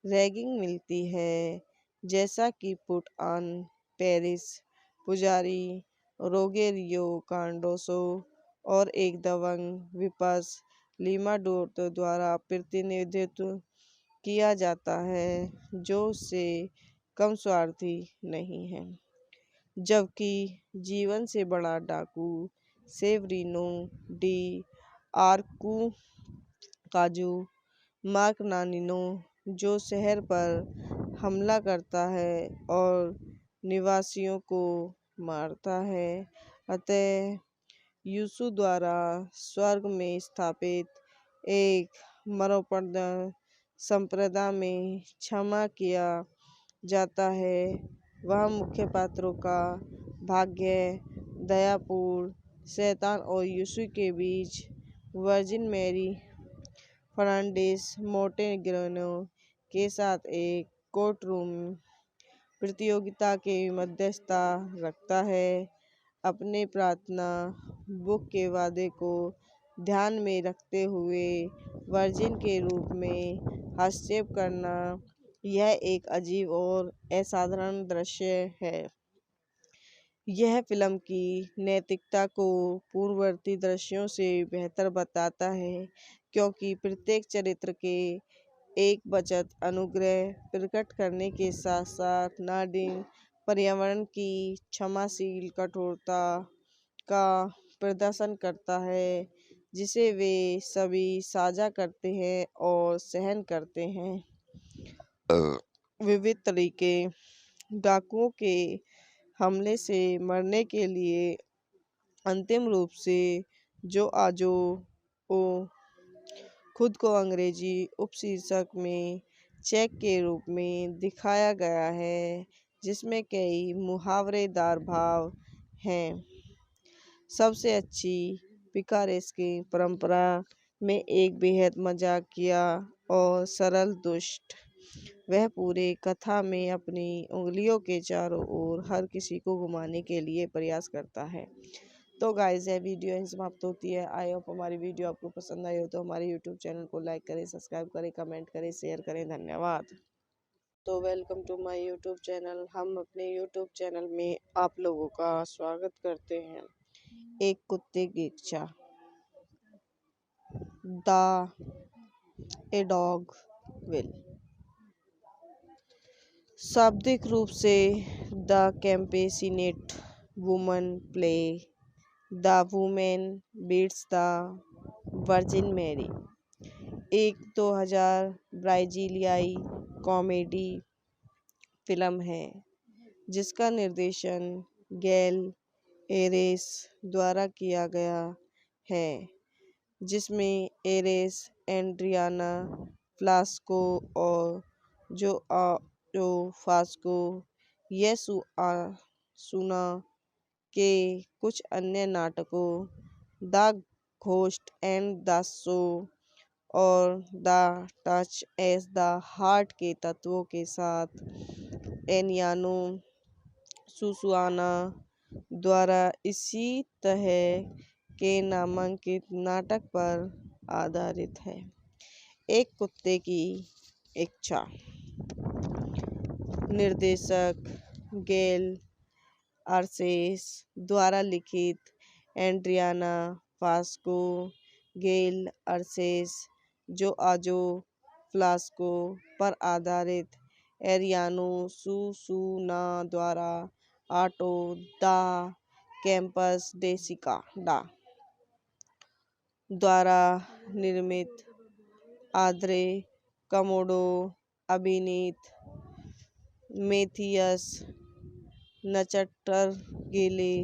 रैगिंग मिलती है, जैसा कि पुट ऑन पेरिस पुजारी रोगेरियो कार्डोसो और एक दबंग विपक्ष लीमा डोर्तो द्वारा प्रतिनिधित्व किया जाता है, जो उससे कम स्वार्थी नहीं है। जबकि जीवन से बड़ा डाकू सेवरीनो डी आर्कुकाजू मार्कनानिनो, जो शहर पर हमला करता है और निवासियों को मारता है, अतः यीशु द्वारा स्वर्ग में स्थापित एक मरणोपरांत संप्रदाय में क्षमा किया जाता है। वह मुख्य पात्रों का भाग्य दयापूर्ण शैतान और यीशु के बीच वर्जिन मैरी फर्नांडिस मोंटेग्रेनो के साथ एक कोर्टरूम प्रतियोगिता के मध्यस्थता रखता है। अपने प्रार्थना बुक के वादे को ध्यान में रखते हुए वर्जिन के रूप में हस्तक्षेप करना यह एक अजीब और असाधारण दृश्य है। यह फिल्म की नैतिकता को पूर्ववर्ती दृश्यों से बेहतर बताता है, क्योंकि प्रत्येक चरित्र के एक बचत अनुग्रह प्रकट करने के साथ साथ नाडीन पर्यावरण की क्षमाशील कठोरता का प्रदर्शन करता है, जिसे वे सभी साझा करते हैं और सहन करते हैं। विविध तरीके डाकुओं के हमले से मरने के लिए अंतिम रूप से जो आजो ओ खुद को अंग्रेजी उपशीर्षक में चेक के रूप में दिखाया गया है, जिसमें कई मुहावरेदार भाव हैं। सबसे अच्छी पिकारेस्की परंपरा में एक बेहद मजाकिया और सरल दुष्ट, वह पूरे कथा में अपनी उंगलियों के चारों ओर हर किसी को घुमाने के लिए प्रयास करता है। तो गाइस, यह वीडियो यहीं समाप्त होती है। आई होप हमारी वीडियो आपको पसंद आई हो तो हमारे यूट्यूब चैनल को लाइक करें, सब्सक्राइब करें, कमेंट करें, शेयर करें। धन्यवाद। तो welcome to my YouTube channel. हम अपने यूट्यूब चैनल में आप लोगों का स्वागत करते हैं। एक कुत्ते की इच्छा। The a dog will. शाब्दिक रूप से the compassionate woman play the women beats the virgin Mary, एक 2000 ब्राजीलियाई कॉमेडी फिल्म है जिसका निर्देशन गैल एरेस द्वारा किया गया है, जिसमें एरेस, एड्रियाना फ्लास्को और जो फास्को येसुआसुना के कुछ अन्य नाटकों the ghost and the show और the touch as the heart के तत्वों के साथ एनियानो सुसुआना द्वारा इसी तरह के नामांकित नाटक पर आधारित है। एक कुत्ते की इच्छा। निर्देशक गैल आर्सेस द्वारा लिखित एड्रियाना फास्को, गैल आर्सेस जो आजो फ्लास्को पर आधारित एरियानो सुसुना द्वारा आटो द कैंपस डेसिकाडा द्वारा निर्मित, आद्रे कमोडो अभिनीत, मेथियस नचटरगेले,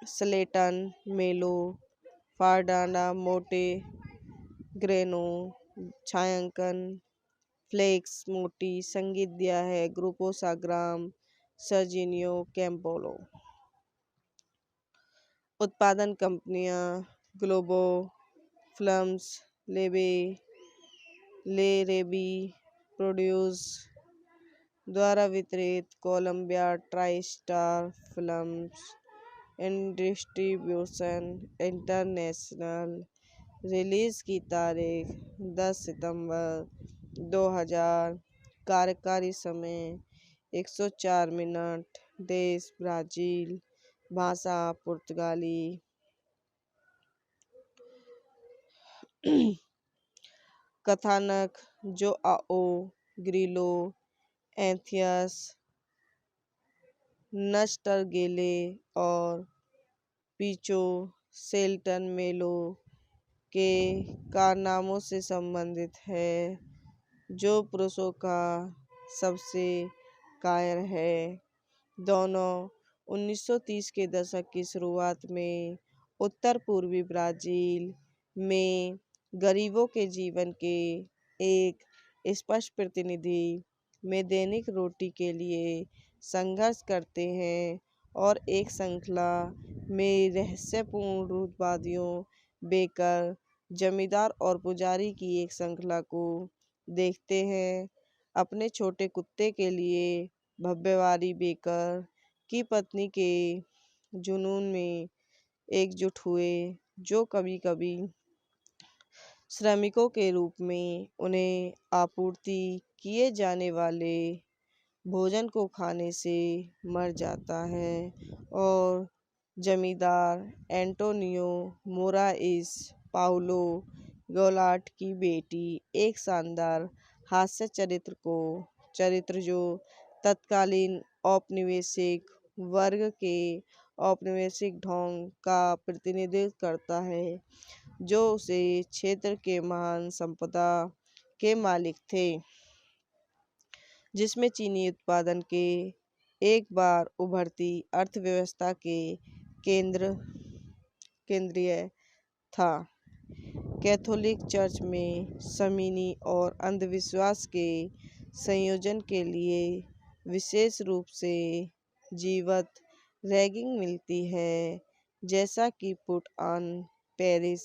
स्लेटन मेलो, फार्डाना मोटे ग्रेनो छायांकन, फ्लेक्स मोटी संगीत दिया है ग्रुपो साग्राम सर्जिनियो कैम्पोलो। उत्पादन कंपनियां ग्लोबो फिल्म्स, ले रेबी प्रोड्यूस द्वारा वितरित, Columbia TriStar films and distribution international. Release की तारीख 10 सितंबर 2000। कार्यकारी समय 104 मिनट। देश ब्राजील। भाषा पुर्तगाली। कथानक जोआओ ग्रिलो एंथियस नचटरगेले और पीचो सेल्टन मेलो के कारनामों से संबंधित है, जो पुरुषों का सबसे कायर है। दोनों 1930 के दशक की शुरुआत में उत्तर पूर्वी ब्राजील में गरीबों के जीवन के एक स्पष्ट प्रतिनिधि में दैनिक रोटी के लिए संघर्ष करते हैं और एक श्रृंखला में रहस्यपूर्ण रूढ़िवादियों, बेकर, जमींदार और पुजारी की एक श्रृंखला को देखते हैं। अपने छोटे कुत्ते के लिए भव्यवारी बेकर की पत्नी के जुनून में एकजुट हुए, जो कभी कभी श्रमिकों के रूप में उन्हें आपूर्ति किए जाने वाले भोजन को खाने से मर जाता है। और जमींदार एंटोनियो मोराइस पाउलो गोलाट की बेटी एक शानदार हास्य चरित्र जो तत्कालीन औपनिवेशिक वर्ग के औपनिवेशिक ढोंग का प्रतिनिधित्व करता है, जो उसे क्षेत्र के महान संपदा के मालिक थे, जिसमें चीनी उत्पादन के एक बार उभरती अर्थव्यवस्था के केंद्रीय था। कैथोलिक चर्च में समीनी और अंधविश्वास के संयोजन के लिए विशेष रूप से जीवत रैगिंग मिलती है, जैसा कि पुट ऑन पेरिस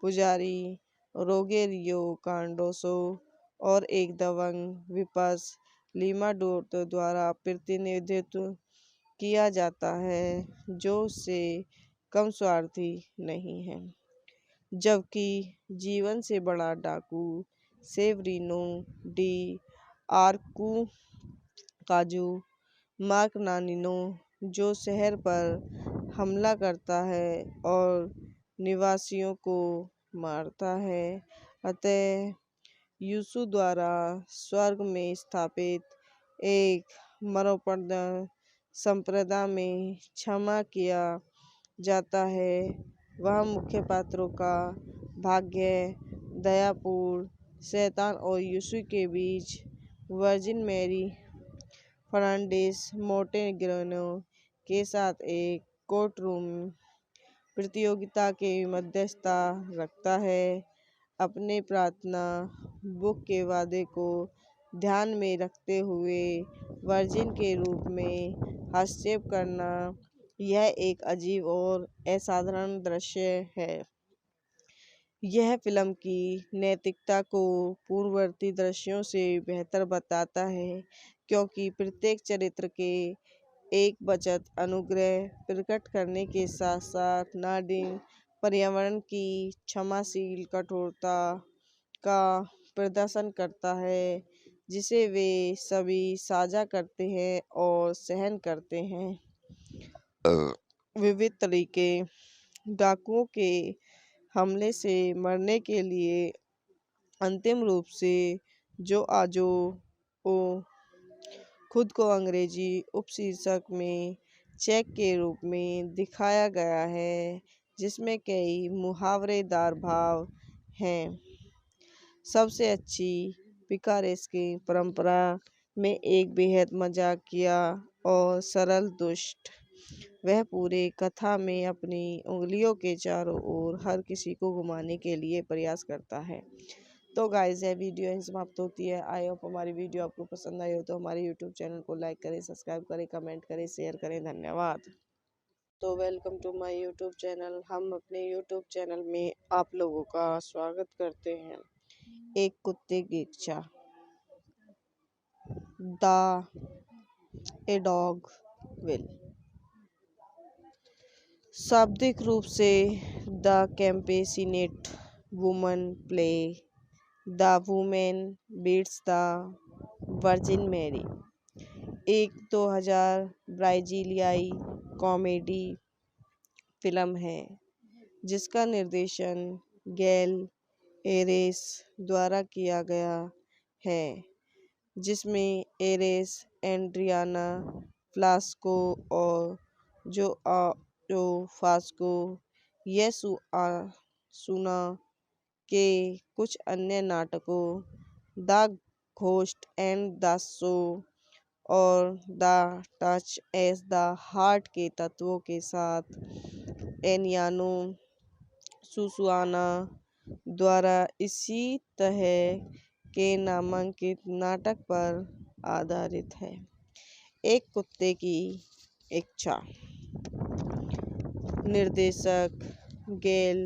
पुजारी रोगेरियो कार्डोसो और एक दबंग विपक्ष लीमा डोर्ट द्वारा प्रतिनिधित्व किया जाता है, जो उससे कम स्वार्थी नहीं है। जबकि जीवन से बड़ा डाकू सेवरीनो डी आर्कुकाजू मार्कनानिनो, जो शहर पर हमला करता है और निवासियों को मारता है, अतः यीशु द्वारा स्वर्ग में स्थापित एक मरणोपरांत संप्रदाय में क्षमा किया जाता है। वह मुख्य पात्रों का भाग्य दयापूर्ण शैतान और यीशु के बीच वर्जिन मैरी फर्नांडिस मोंटेग्रेनो के साथ एक कोर्टरूम प्रतियोगिता के मध्यस्थता रखता है। अपने प्रार्थना बुक के वादे को ध्यान में रखते हुए वर्जिन के रूप में हस्तक्षेप करना, यह एक अजीब और असाधारण दृश्य है। यह फिल्म की नैतिकता को पूर्ववर्ती दृश्यों से बेहतर बताता है, क्योंकि प्रत्येक चरित्र के एक बचत अनुग्रह प्रकट करने के साथ साथ नार्डिक पर्यावरण की क्षमाशील कठोरता का प्रदर्शन करता है, जिसे वे सभी साझा करते हैं और सहन करते हैं। विविध तरीके डाकुओं के हमले से मरने के लिए अंतिम रूप से जो आजो ओ खुद को अंग्रेजी उपशीर्षक में चेक के रूप में दिखाया गया है, जिसमें कई मुहावरेदार भाव हैं। सबसे अच्छी पिकारेस्की परंपरा में एक बेहद मजाकिया और सरल दुष्ट, वह पूरे कथा में अपनी उंगलियों के चारों ओर हर किसी को घुमाने के लिए प्रयास करता है। तो गाइस, यह वीडियो यहीं समाप्त होती है। आई होप हमारी वीडियो आपको पसंद आई हो तो हमारे यूट्यूब चैनल को लाइक करें, सब्सक्राइब करें, कमेंट करें, शेयर करें। धन्यवाद। तो welcome to my YouTube channel. हम अपने यूट्यूब चैनल में आप लोगों का स्वागत करते हैं। एक कुत्ते की इच्छा। A dog will. शाब्दिक रूप से the compassionate woman play the women beats the virgin Mary, एक 2000 ब्राजीलियाई कॉमेडी फिल्म है जिसका निर्देशन गैल एरेस द्वारा किया गया है, जिसमें एरेस, एड्रियाना फ्लास्को और जो फास्को येसुआसुना के कुछ अन्य नाटकों the ghost and the show और the touch as the heart के तत्वों के साथ एनियानो सुसुआना द्वारा इसी तरह के नामांकित नाटक पर आधारित है। एक कुत्ते की इच्छा। निर्देशक गैल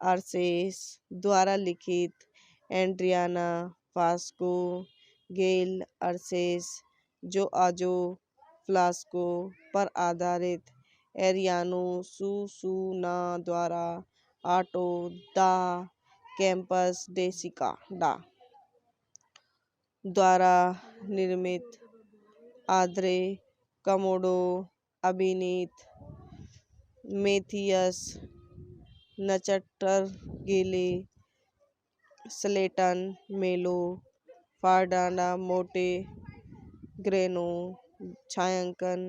आर्सेस द्वारा लिखित एड्रियाना फास्को गेल अर्सेस जो आजो फ्लास्को पर आधारित एरियानो सुसूना द्वारा आटो दा कैंपस डेसिका डा द्वारा निर्मित आद्रे कमोडो अभिनीत मेथियस नचटरगेले स्लेटन मेलो फार्डाना मोटे ग्रेनो छायांकन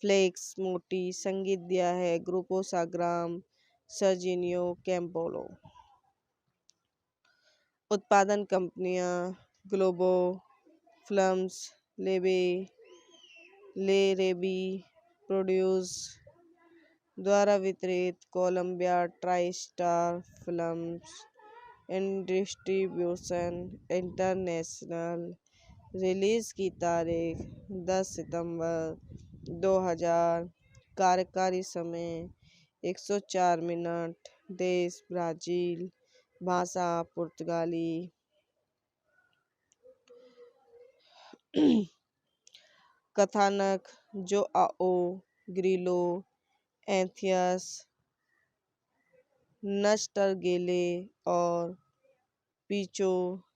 फ्लेक्स मोटी संगीत दिया है ग्रुपो साग्राम सर्जिनियो कैम्पोलो। उत्पादन कंपनियां ग्लोबो फिल्म्स लेबे ले रेबी प्रोड्यूस द्वारा वितरित Columbia TriStar films and distribution international. Release की तारीख 10 सितंबर 2000। कार्यकारी समय 104 मिनट। देश ब्राजील। भाषा पुर्तगाली। कथानक जोआओ ग्रिलो एंथियस नस्टरगेले और पीचो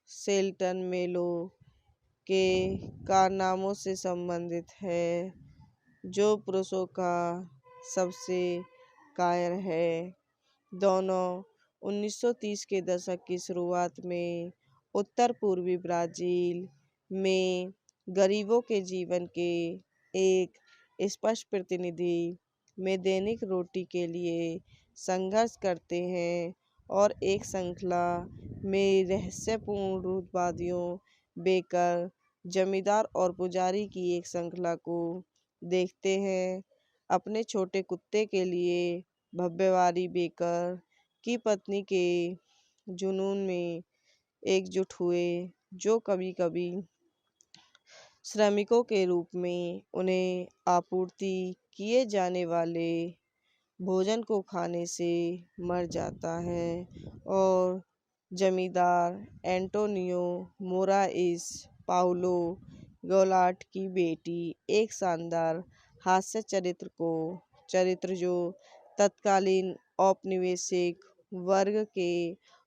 सेल्टन मेलो के कारनामों से संबंधित है जो पुरुषों का सबसे कायर है। दोनों 1930 के दशक की शुरुआत में उत्तर पूर्वी ब्राजील में गरीबों के जीवन के एक स्पष्ट प्रतिनिधि में दैनिक रोटी के लिए संघर्ष करते हैं और एक श्रृंखला में रहस्यपूर्ण रूढ़िवादियों बेकर जमींदार और पुजारी की एक श्रृंखला को देखते हैं। अपने छोटे कुत्ते के लिए भव्यवादी बेकर की पत्नी के जुनून में एकजुट हुए जो कभी कभी श्रमिकों के रूप में उन्हें आपूर्ति किए जाने वाले भोजन को खाने से मर जाता है और जमींदार एंटोनियो मोराइस पाउलो गोलाट की बेटी एक शानदार हास्य चरित्र जो तत्कालीन औपनिवेशिक वर्ग के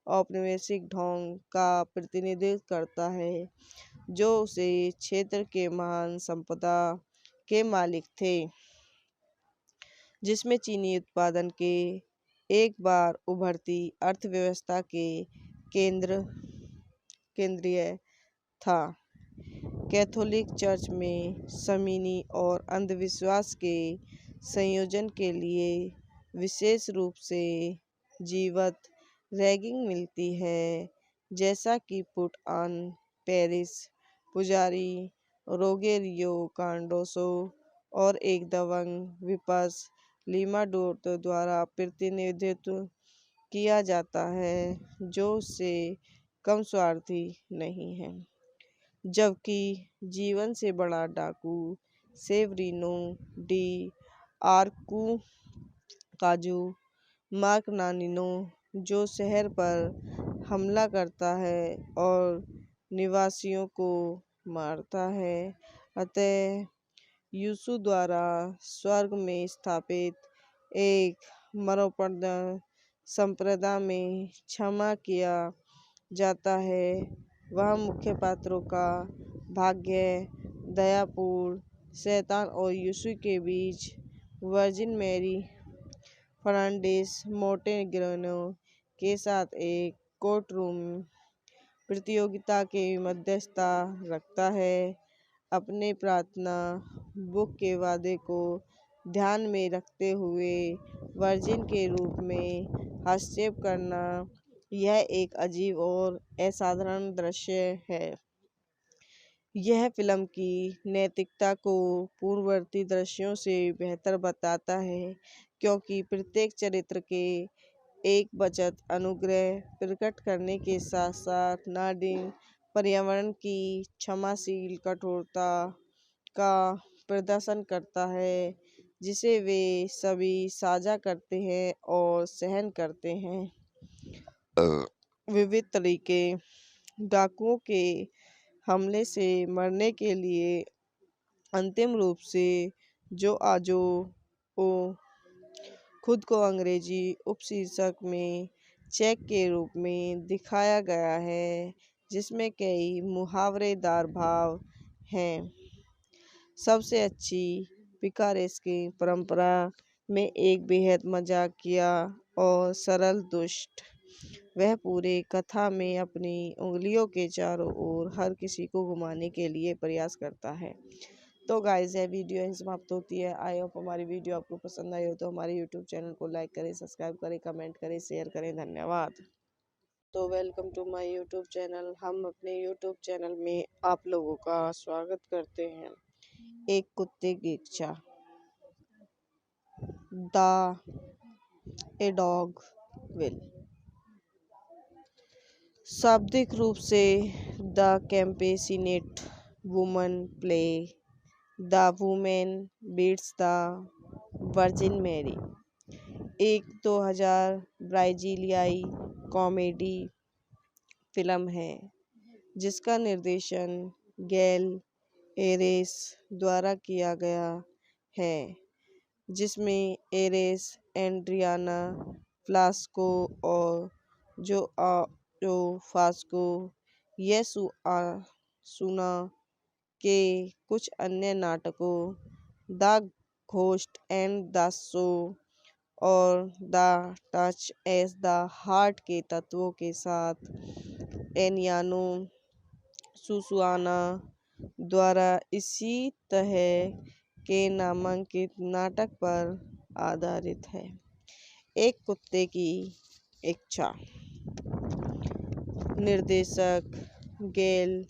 औपनिवेशिक ढोंग का प्रतिनिधित्व करता है जो उसे क्षेत्र के महान संपदा के मालिक थे जिसमें चीनी उत्पादन के एक बार उभरती अर्थव्यवस्था के केंद्रीय था। कैथोलिक चर्च में समीनी और अंधविश्वास के संयोजन के लिए विशेष रूप से जीवत रैगिंग मिलती है जैसा कि पुट ऑन पेरिस पुजारी रोगेरियो कार्डोसो और एक दबंग विपक्ष लीमा डोर्टो द्वारा प्रतिनिधित्व किया जाता है जो उससे कम स्वार्थी नहीं है। जबकि जीवन से बड़ा डाकू सेवरीनो डी आर्कुकाजू मार्कनानिनो जो शहर पर हमला करता है और निवासियों को मारता है। अतः यीशु द्वारा स्वर्ग में स्थापित एक मरणोत्तर संप्रदाय में क्षमा किया जाता है। वह मुख्य पात्रों का भाग्य दयापूर्ण शैतान और यीशु के बीच वर्जिन मैरी फर्नांडिस मोंटेग्रेनो के साथ एक कोर्टरूम प्रतियोगिता के मध्यस्थता रखता है। अपने प्रार्थना बुक के वादे को ध्यान में रखते हुए वर्जिन के रूप में हस्तक्षेप करना यह एक अजीब और असाधारण दृश्य है। यह फिल्म की नैतिकता को पूर्ववर्ती दृश्यों से बेहतर बताता है क्योंकि प्रत्येक चरित्र के एक बचत अनुग्रह प्रकट करने के साथ साथ नार्डिक पर्यावरण की क्षमाशील कठोरता का प्रदर्शन करता है जिसे वे सभी साझा करते हैं और सहन करते हैं। विविध तरीके डाकुओं के हमले से मरने के लिए अंतिम रूप से जो आजो ओ खुद को अंग्रेजी उपशीर्षक में चेक के रूप में दिखाया गया है, जिसमें कई मुहावरेदार भाव हैं। सबसे अच्छी पिकारेस्की परंपरा में एक बेहद मजाकिया और सरल दुष्ट, वह पूरे कथा में अपनी उंगलियों के चारों ओर हर किसी को घुमाने के लिए प्रयास करता है। तो गाइस, यह वीडियो यहीं समाप्त होती है। आई होप हमारी वीडियो आपको पसंद आई हो तो हमारे यूट्यूब चैनल को लाइक करें, सब्सक्राइब करें, कमेंट करें, शेयर करें। धन्यवाद। तो welcome to my YouTube channel. हम अपने यूट्यूब चैनल में आप लोगों का स्वागत करते हैं। एक कुत्ते की इच्छा। The a dog will. शाब्दिक रूप से the compassionate woman play the women beats the virgin Mary, एक 2000 ब्राजीलियाई कॉमेडी फिल्म है जिसका निर्देशन गैल एरेस द्वारा किया गया है, जिसमें एरेस, एंड्रियाना फ्लास्को और जो फास्को येसुआसुना के कुछ अन्य नाटकों the ghost and the show और the touch as the heart के तत्वों के साथ एनियानो सुसुआना द्वारा इसी तरह के नामांकित नाटक पर आधारित है। एक कुत्ते की इच्छा। निर्देशक गैल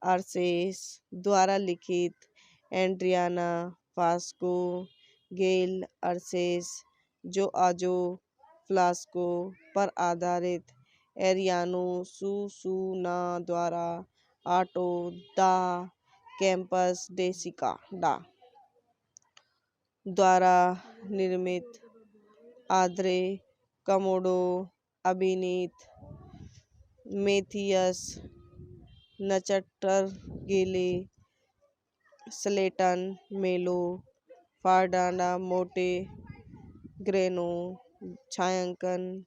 आर्सेस द्वारा लिखित एंड्रियाना फास्को, गैल आर्सेस जो आजो फ्लास्को पर आधारित एरियानो सुसूना द्वारा ऑटो द कैंपस डेसिका डा द्वारा निर्मित, आद्रे कमोडो अभिनीत, मेथियस नचटरगेले, स्लेटन मेलो, फार्डाना मोटे ग्रेनो छायांकन,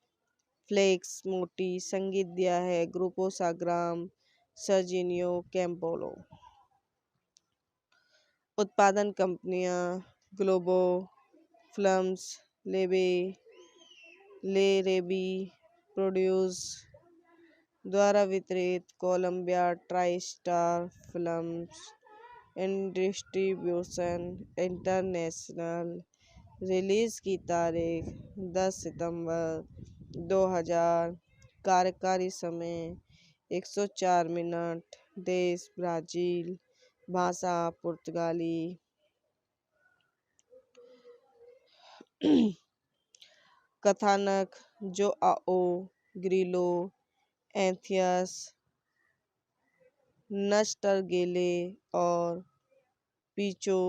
फ्लेक्स मोटी संगीत दिया है ग्रुपो साग्राम सर्जिनियो कैम्पोलो। उत्पादन कंपनियां ग्लोबो फिल्म्स, ले रेबी प्रोड्यूस द्वारा वितरित, Columbia TriStar films and distribution international. Release की तारीख 10 सितंबर 2000। कार्यकारी समय 104 मिनट। देश ब्राजील। भाषा पुर्तगाली। कथानक जोआओ ग्रिलो एंथियस नचटरगेले और पीचो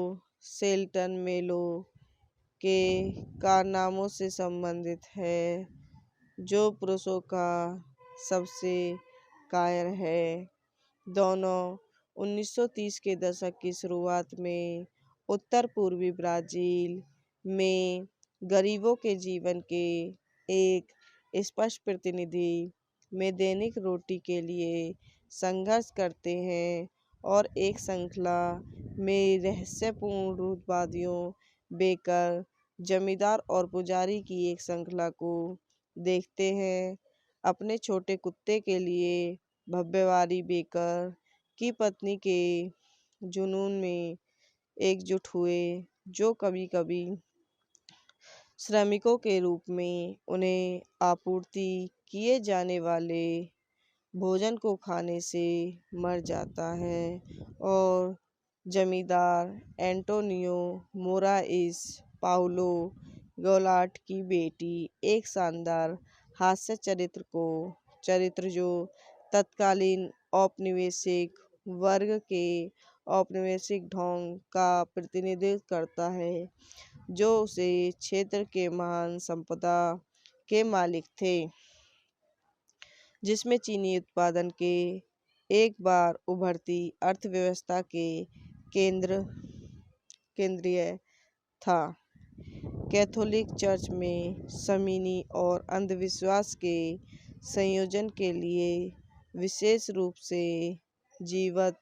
सेल्टन मेलो के कारनामों से संबंधित है, जो पुरुषों का सबसे कायर है। दोनों 1930 के दशक की शुरुआत में उत्तर पूर्वी ब्राजील में गरीबों के जीवन के एक स्पष्ट प्रतिनिधि में दैनिक रोटी के लिए संघर्ष करते हैं और एक श्रृंखला में रहस्यपूर्ण रूढ़िवादियों, बेकर, जमींदार और पुजारी की एक श्रृंखला को देखते हैं। अपने छोटे कुत्ते के लिए भव्यवादी बेकर की पत्नी के जुनून में एकजुट हुए, जो कभी कभी श्रमिकों के रूप में उन्हें आपूर्ति किए जाने वाले भोजन को खाने से मर जाता है, और जमींदार एंटोनियो मोराइस पाउलो गोलाट की बेटी एक शानदार हास्य चरित्र जो तत्कालीन औपनिवेशिक वर्ग के औपनिवेशिक ढोंग का प्रतिनिधित्व करता है, जो उसे क्षेत्र के महान संपदा के मालिक थे, जिसमें चीनी उत्पादन के एक बार उभरती अर्थव्यवस्था के केंद्रीय था। कैथोलिक चर्च में समीनी और अंधविश्वास के संयोजन के लिए विशेष रूप से जीवत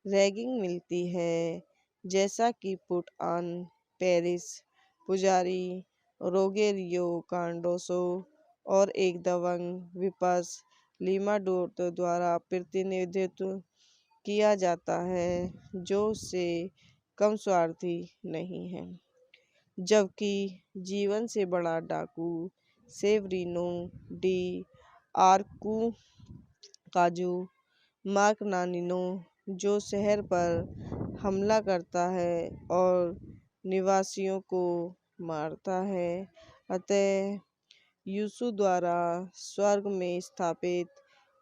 रैगिंग मिलती है, जैसा कि पुट ऑन पेरिस पुजारी रोगेरियो कार्डोसो और एक दबंग विपक्ष लीमा डोर्टो द्वारा प्रतिनिधित्व किया जाता है, जो उससे कम स्वार्थी नहीं है। जबकि जीवन से बड़ा डाकू सेवरिनो डी आर्कुकाजू मार्कनानिनो, जो शहर पर हमला करता है और निवासियों को मारता है, अतः यीशु द्वारा स्वर्ग में स्थापित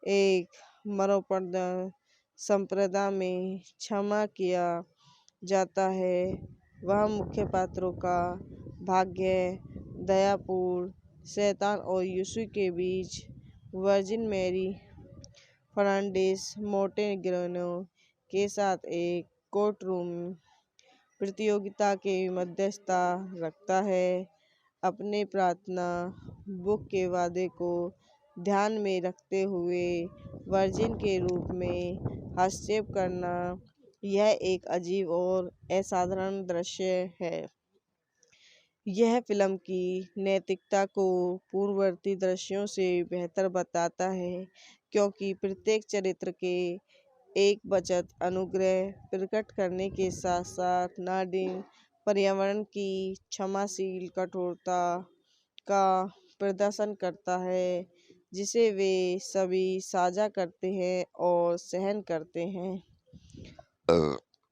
एक मरणोपरांत संप्रदाय में क्षमा किया जाता है। वह मुख्य पात्रों का भाग्य दयापूर्ण शैतान और यीशु के बीच वर्जिन मैरी फर्नांडिस मोंटेग्रेनो के साथ एक कोर्टरूम प्रतियोगिता के मध्यस्थता रखता है। अपने प्रार्थना बुक के वादे को ध्यान में रखते हुए वर्जिन के रूप में हस्तक्षेप करना, यह एक अजीब और असाधारण दृश्य है। यह फिल्म की नैतिकता को पूर्ववर्ती दृश्यों से बेहतर बताता है, क्योंकि प्रत्येक चरित्र के एक बचत अनुग्रह प्रकट करने के साथ साथ नार्डिन पर्यावरण की क्षमाशील कठोरता का प्रदर्शन करता है, जिसे वे सभी साझा करते हैं और सहन करते हैं।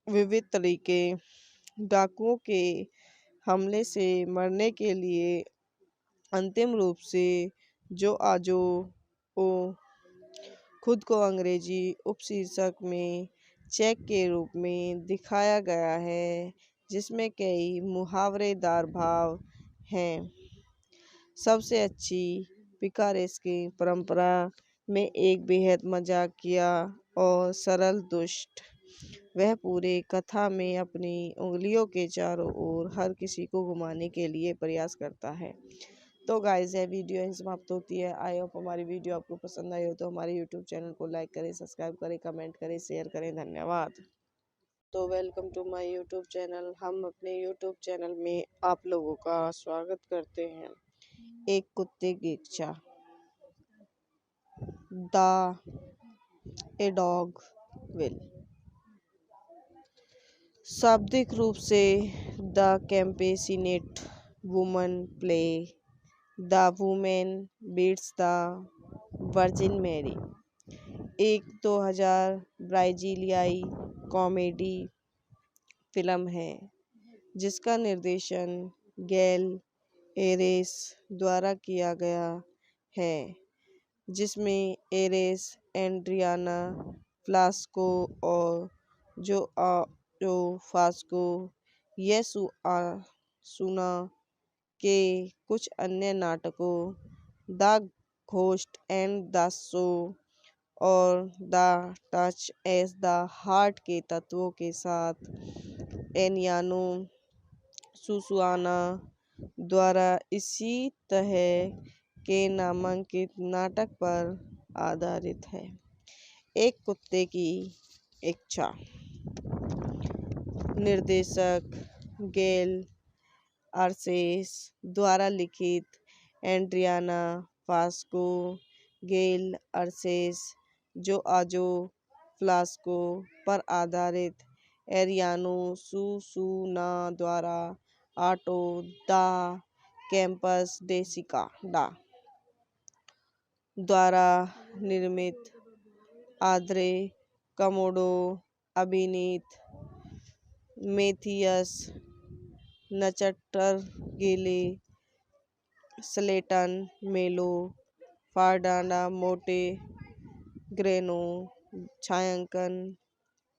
विविध तरीके डाकुओं के हमले से मरने के लिए अंतिम रूप से जो आजो ओ खुद को अंग्रेजी उपशीर्षक में चेक के रूप में दिखाया गया है, जिसमें कई मुहावरेदार भाव हैं। सबसे अच्छी पिकारेस्की परंपरा में एक बेहद मजाकिया और सरल दुष्ट, वह पूरे कथा में अपनी उंगलियों के चारों ओर हर किसी को घुमाने के लिए प्रयास करता है। तो गाइस, यह वीडियो यहीं समाप्त होती है। आई होप हमारी वीडियो आपको पसंद आई हो तो हमारे यूट्यूब चैनल को लाइक करें, सब्सक्राइब करें, कमेंट करें, शेयर करें। धन्यवाद। तो welcome to my YouTube channel. हम अपने यूट्यूब चैनल में आप लोगों का स्वागत करते हैं। एक कुत्ते की इच्छा। A dog will. शाब्दिक रूप से the compassionate woman play the women beats the virgin Mary, एक 2000 ब्राजीलियाई कॉमेडी फिल्म है जिसका निर्देशन गैल एरेस द्वारा किया गया है, जिसमें एरेस, एड्रियाना फ्लास्को और जो फास्को येसुआसुना के कुछ अन्य नाटकों the ghost and the show और the touch as the heart के तत्वों के साथ एनियानो सुसुआना द्वारा इसी तरह के नामांकित नाटक पर आधारित है। एक कुत्ते की इच्छा। निर्देशक गैल आर्सेस द्वारा लिखित एड्रियाना फास्को, गैल आर्सेस, जो आजो फ्लास्को पर आधारित एरियानो सुसुना द्वारा आटो द कैम्पस डेसिकाडा द्वारा निर्मित, आद्रे कमोडो अभिनीत, मेथियस नचटरगेले स्लेटन मेलो फार्डाना मोटे ग्रेनो छायांकन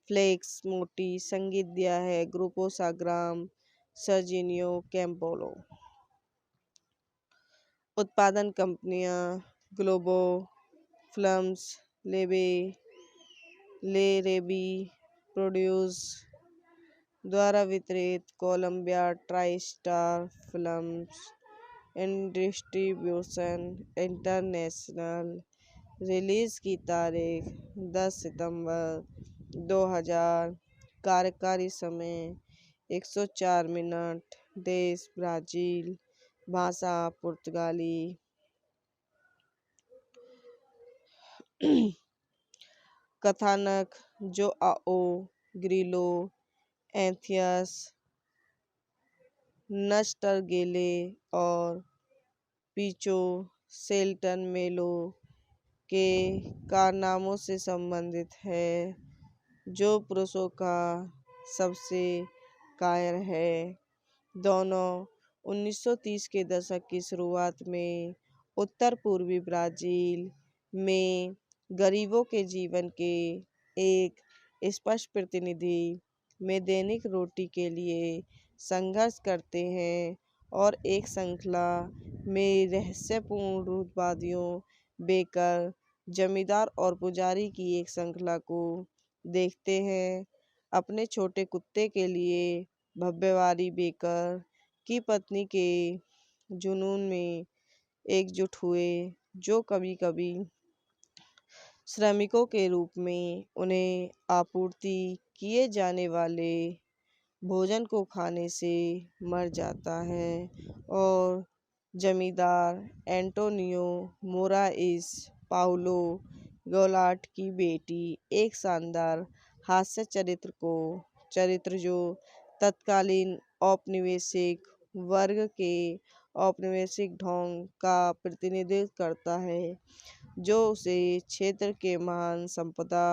फ्लेक्स मोटी, संगीत दिया है ग्रुपो साग्राम सर्जिनियो कैम्पोलो। उत्पादन कंपनियां ग्लोबो फिल्म्स, लेबे ले रेबी प्रोड्यूस द्वारा वितरित Columbia TriStar films and distribution international. Release की तारीख 10 सितंबर 2000। कार्यकारी समय 104 मिनट। देश ब्राज़ील। भाषा पुर्तगाली। कथानक जोआओ ग्रिलो एंथियस नस्टरगेले और पीचो सेल्टन मेलो के कारनामों से संबंधित है, जो पुरुषों का सबसे कायर है। दोनों 1930 के दशक की शुरुआत में उत्तर पूर्वी ब्राज़ील में गरीबों के जीवन के एक स्पष्ट प्रतिनिधि में दैनिक रोटी के लिए संघर्ष करते हैं और एक श्रृंखला में रहस्यपूर्ण रूढ़िवादियों, बेकर, जमींदार और पुजारी की एक श्रृंखला को देखते हैं। अपने छोटे कुत्ते के लिए भव्यवादी बेकर की पत्नी के जुनून में एकजुट हुए, जो कभी कभी श्रमिकों के रूप में उन्हें आपूर्ति किए जाने वाले भोजन को खाने से मर जाता है। और जमींदार एंटोनियो मोराइस पाउलो गोलाट की बेटी एक शानदार हास्य चरित्र जो तत्कालीन औपनिवेशिक वर्ग के औपनिवेशिक ढोंग का प्रतिनिधित्व करता है, जो उसे क्षेत्र के महान संपदा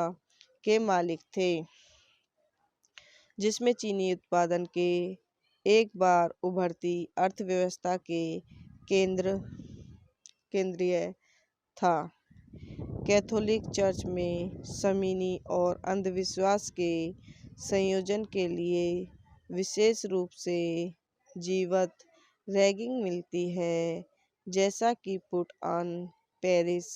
के मालिक थे, जिसमें चीनी उत्पादन के एक बार उभरती अर्थव्यवस्था के केंद्रीय था। कैथोलिक चर्च में शमीनी और अंधविश्वास के संयोजन के लिए विशेष रूप से जीवंत रैगिंग मिलती है, जैसा कि पुट ऑन पेरिस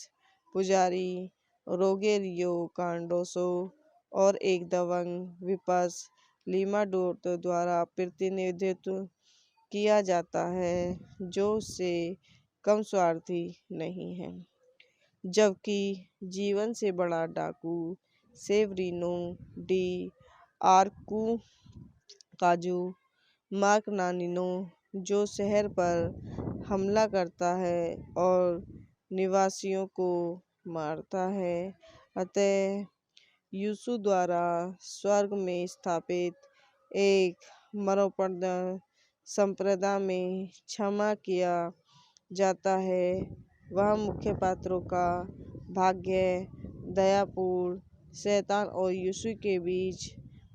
पुजारी रोगेरियो कार्डोसो और एक दबंग विपक्ष लीमा डोर्तो द्वारा प्रतिनिधित्व किया जाता है, जो उससे कम स्वार्थी नहीं है। जबकि जीवन से बड़ा डाकू सेवरीनो डी आर्कुकाजू मार्कनानिनो, जो शहर पर हमला करता है और निवासियों को मारता है। अतः यीशु द्वारा स्वर्ग में स्थापित एक मरणोपरांत संप्रदाय में क्षमा किया जाता है। वह मुख्य पात्रों का भाग्य दयापूर्ण शैतान और यीशु के बीच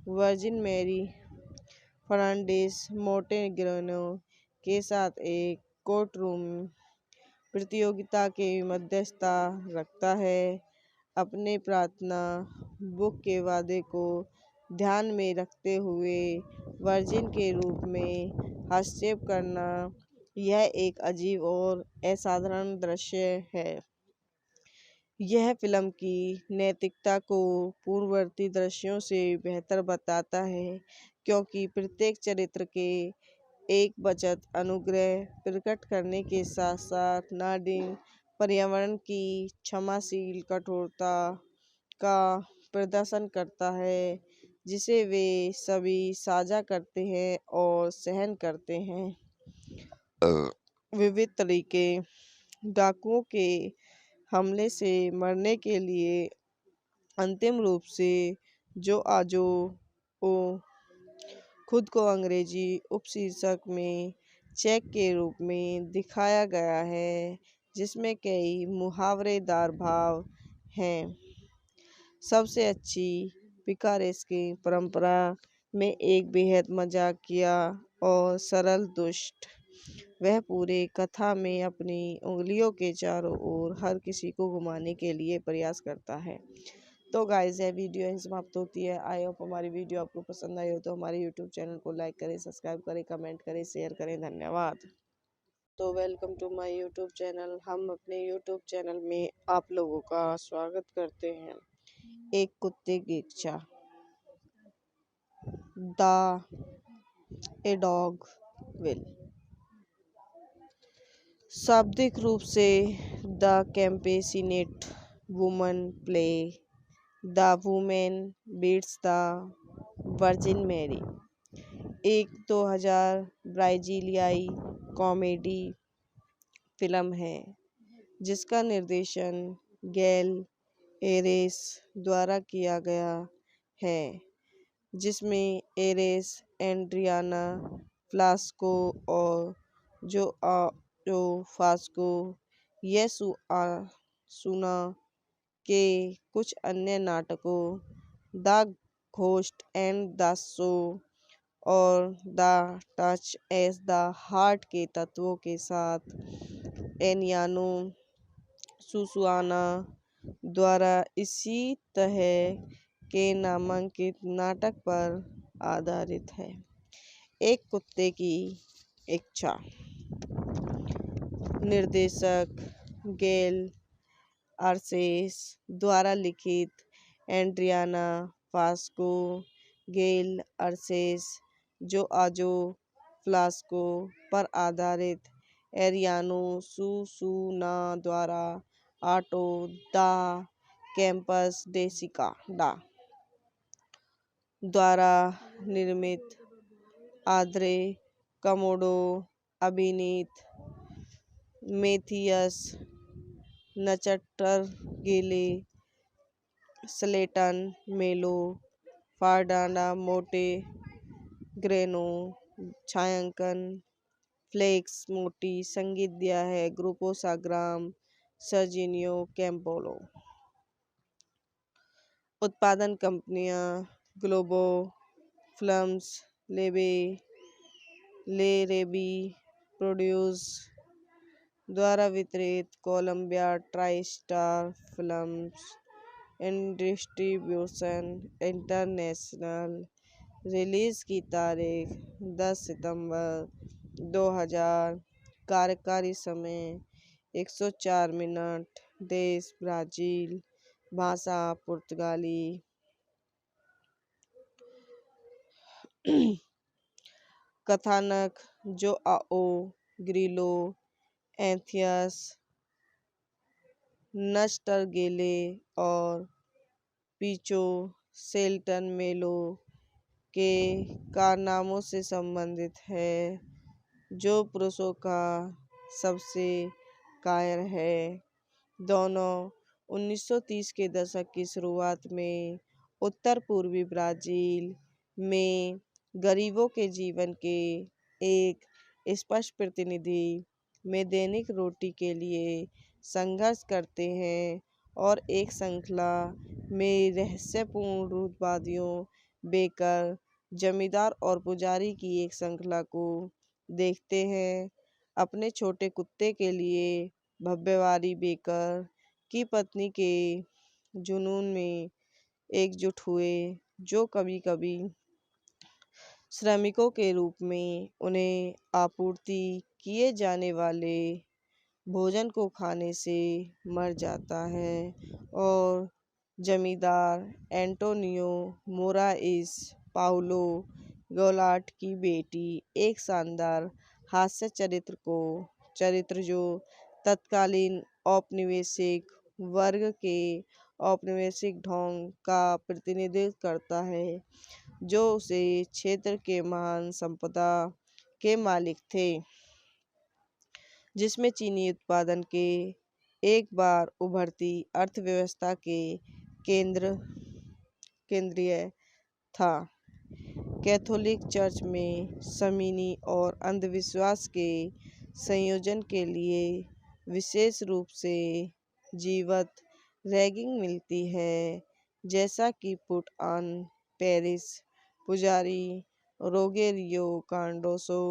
वर्जिन मैरी फर्नांडीज मोंटेग्रेनो के साथ एक कोर्टरूम प्रतियोगिता के मध्यस्थता रखता है। अपने प्रार्थना बुक के वादे को ध्यान में रखते हुए वर्जिन के रूप में हस्तक्षेप करना, यह एक अजीब और असाधारण दृश्य है। यह फिल्म की नैतिकता को पूर्ववर्ती दृश्यों से बेहतर बताता है, क्योंकि प्रत्येक चरित्र के एक वचन अनुग्रह प्रकट करने के साथ साथ नाडीन पर्यावरण की क्षमाशील कठोरता का प्रदर्शन करता है, जिसे वे सभी साझा करते हैं और सहन करते हैं। विविध तरीके डाकुओं के हमले से मरने के लिए अंतिम रूप से जोआजो ओ खुद को अंग्रेजी उपशीर्षक में चेक के रूप में दिखाया गया है, जिसमें कई मुहावरेदार भाव हैं। सबसे अच्छी पिकारेस्की परंपरा में एक बेहद मजाकिया और सरल दुष्ट, वह पूरे कथा में अपनी उंगलियों के चारों ओर हर किसी को घुमाने के लिए प्रयास करता है। तो गाइस, यह वीडियो यहीं समाप्त होती है। आई होप हमारी वीडियो आपको पसंद आई हो तो हमारे यूट्यूब चैनल को लाइक करें, सब्सक्राइब करें, कमेंट करें, शेयर करें। धन्यवाद। तो welcome to my YouTube channel. हम अपने यूट्यूब चैनल में आप लोगों का स्वागत करते हैं। एक कुत्ते की इच्छा। The a dog will. शाब्दिक रूप से the compassionate woman play the women beats the virgin Mary एक 2000 ब्राजीलियाई कॉमेडी फिल्म है जिसका निर्देशन गैल एरेस द्वारा किया गया है, जिसमें एरेस, एंड्रियाना फ्लास्को और जो फास्को सुना के कुछ अन्य नाटकों the ghost and the show और the touch as the heart के तत्वों के साथ एनियानो सुसुआना द्वारा इसी तरह के नामांकित नाटक पर आधारित है। एक कुत्ते की इच्छा। निर्देशक गेल आर्सेस द्वारा लिखित एंड्रियाना फास्को, गेल आर्सेस, जो आजो फ्लास्को पर आधारित एरियानो सुसूना द्वारा आटो द कैंपस डेसिकाडा द्वारा निर्मित आद्रे कमोडो अभिनीत मेथियस नचटरगेले स्लेटन मेलो फार्डाना मोटे ग्रेनो छायांकन फ्लेक्स मोटी संगीत दिया है ग्रुपो साग्राम सर्जिनियो कैम्पोलो। उत्पादन कंपनियां ग्लोबो फिल्म्स, ले रेबी प्रोड्यूस द्वारा वितरित Columbia TriStar films and distribution international. Release की तारीख 10 सितंबर 2000। कार्यकारी समय 104 मिनट। देश ब्राजील। भाषा पुर्तगाली। कथानक जोआओ ग्रिलो एंथियस नस्टरगेले और पीचो सेल्टन मेलो के कारनामों से संबंधित है, जो पुरुषों का सबसे कायर है। दोनों 1930 के दशक की शुरुआत में उत्तर पूर्वी ब्राजील में गरीबों के जीवन के एक स्पष्ट प्रतिनिधि में दैनिक रोटी के लिए संघर्ष करते हैं और एक श्रृंखला में रहस्यपूर्ण रूढ़िवादियों, बेकर, जमींदार और पुजारी की एक श्रृंखला को देखते हैं। अपने छोटे कुत्ते के लिए भव्यवादी बेकर की पत्नी के जुनून में एकजुट हुए, जो कभी कभी श्रमिकों के रूप में उन्हें आपूर्ति किए जाने वाले भोजन को खाने से मर जाता है, और जमींदार एंटोनियो मोराइस पाउलो गौलाट की बेटी एक शानदार हास्य चरित्र जो तत्कालीन औपनिवेशिक वर्ग के औपनिवेशिक ढोंग का प्रतिनिधित्व करता है, जो उसे क्षेत्र के महान संपदा के मालिक थे, जिसमें चीनी उत्पादन के एक बार उभरती अर्थव्यवस्था के केंद्रीय था। कैथोलिक चर्च में शमीनी और अंधविश्वास के संयोजन के लिए विशेष रूप से जीवंत रैगिंग मिलती है, जैसा कि पुट ऑन पेरिस पुजारी रोगेरियो कार्डोसो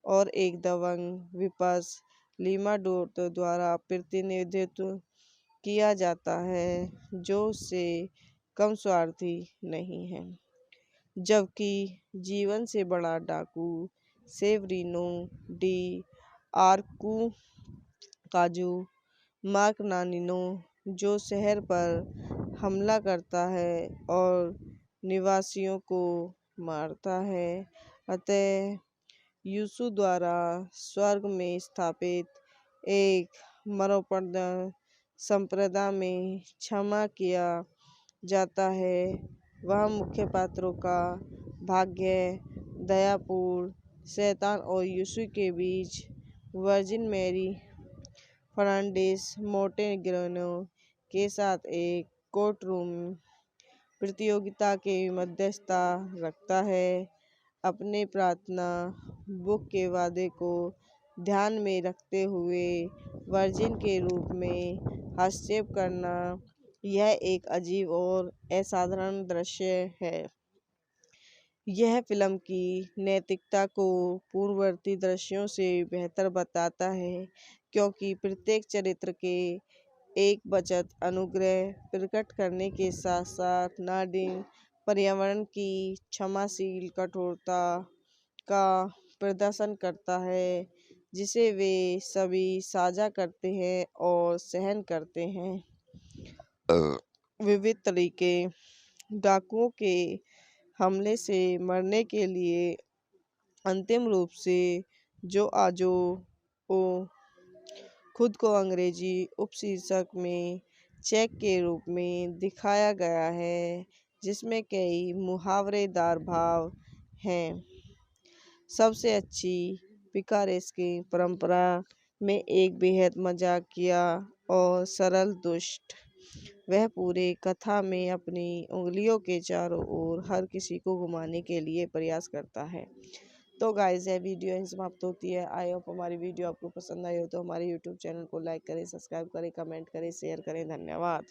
और एक दबंग विपक्ष लीमा डोर्टो द्वारा प्रतिनिधित्व किया जाता है, जो उससे कम स्वार्थी नहीं है। जबकि जीवन से बड़ा डाकू सेवरीनो डी आर्कुकाजू मार्कनानिनो, जो शहर पर हमला करता है और निवासियों को मारता है। अतः यीशु द्वारा स्वर्ग में स्थापित एक मरणोत्तर संप्रदाय में क्षमा किया जाता है। वह मुख्य पात्रों का भाग्य दयापूर्ण शैतान और यीशु के बीच वर्जिन मैरी फर्नांडिस मोंटेग्रेनो के साथ एक कोर्ट रूम प्रतियोगिता के मध्यस्थता रखता है। अपने प्रार्थना बुक के वादे को ध्यान में रखते हुए वर्जिन के रूप में हस्तक्षेप करना यह एक अजीब और असाधारण दृश्य है। यह फिल्म की नैतिकता को पूर्ववर्ती दृश्यों से बेहतर बताता है, क्योंकि प्रत्येक चरित्र के एक बचत अनुग्रह प्रकट करने के साथ साथ नार्डिक पर्यावरण की क्षमाशील कठोरता का प्रदर्शन करता है, जिसे वे सभी साझा करते हैं और सहन करते हैं। विविध तरीके डाकुओं के हमले से मरने के लिए अंतिम रूप से जो आजो ओ खुद को अंग्रेजी उपशीर्षक में चेक के रूप में दिखाया गया है, जिसमें कई मुहावरेदार भाव हैं। सबसे अच्छी पिकारेस्की परंपरा में एक बेहद मजाकिया और सरल दुष्ट, वह पूरे कथा में अपनी उंगलियों के चारों ओर हर किसी को घुमाने के लिए प्रयास करता है। तो गाइस, यह वीडियो यहीं समाप्त होती है। आई होप हमारी वीडियो आपको पसंद आई हो तो हमारे यूट्यूब चैनल को लाइक करें, सब्सक्राइब करें, कमेंट करें, शेयर करें। धन्यवाद।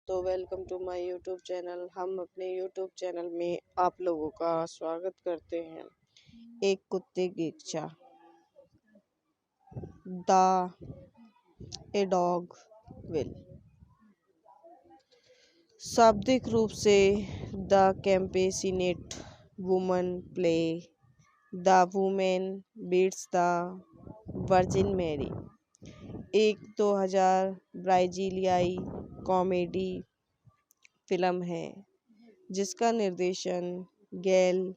तो welcome to my YouTube channel. हम अपने यूट्यूब चैनल में आप लोगों का स्वागत करते हैं। एक कुत्ते की इच्छा। The a dog will. शाब्दिक रूप से the compassionate woman play the women beats the virgin Mary, एक 2000 ब्राजीलियाई कॉमेडी फिल्म है जिसका निर्देशन गैल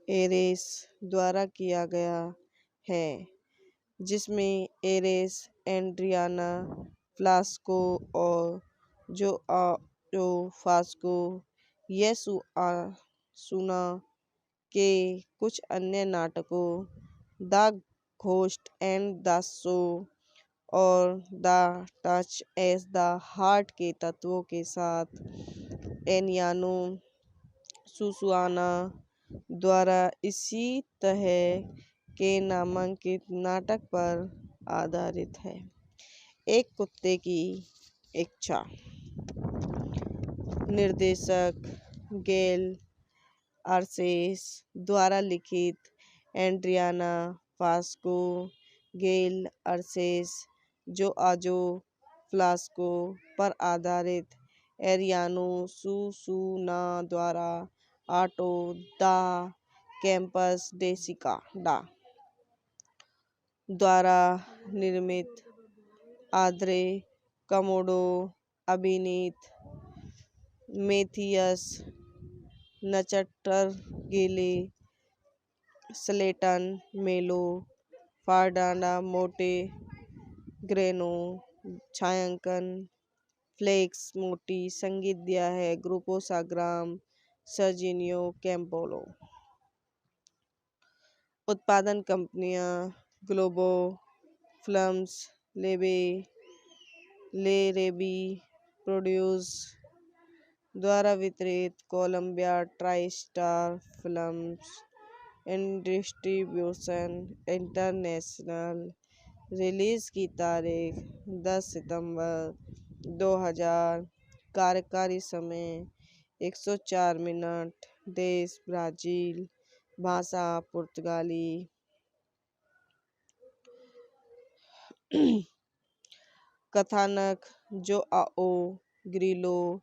एरेस द्वारा किया गया है, जिसमें एरेस, एड्रियाना फ्लास्को और जो फास्को येसुआसुना के कुछ अन्य नाटकों the ghost and the show और the touch as the heart के तत्वों के साथ एनियानो सुसुआना द्वारा इसी तरह के नामांकित नाटक पर आधारित है। एक कुत्ते की इच्छा। निर्देशक गैल आर्सेस द्वारा लिखित एड्रियाना फास्को, गैल आर्सेस जो आजो फ्लास्को पर आधारित एरियानो सुसुना द्वारा आटो द कैम्पस डेसिका डा द्वारा निर्मित, आद्रे कमोडो अभिनीत, मेथियस नचटरगेले, स्लेटन मेलो, फार्डाना मोटे ग्रेनो छायांकन, फ्लेक्स मोटी संगीत दिया है ग्रुपो साग्राम सर्जिनियो कैम्पोलो। उत्पादन कंपनियां ग्लोबो फिल्म्स, ले रेबी प्रोड्यूस द्वारा वितरित, Columbia TriStar films and distribution international. Release की तारीख 10 सितंबर 2000। कार्यकारी समय 104 मिनट। देश ब्राजील। भाषा पुर्तगाली। कथानक जोआओ ग्रिलो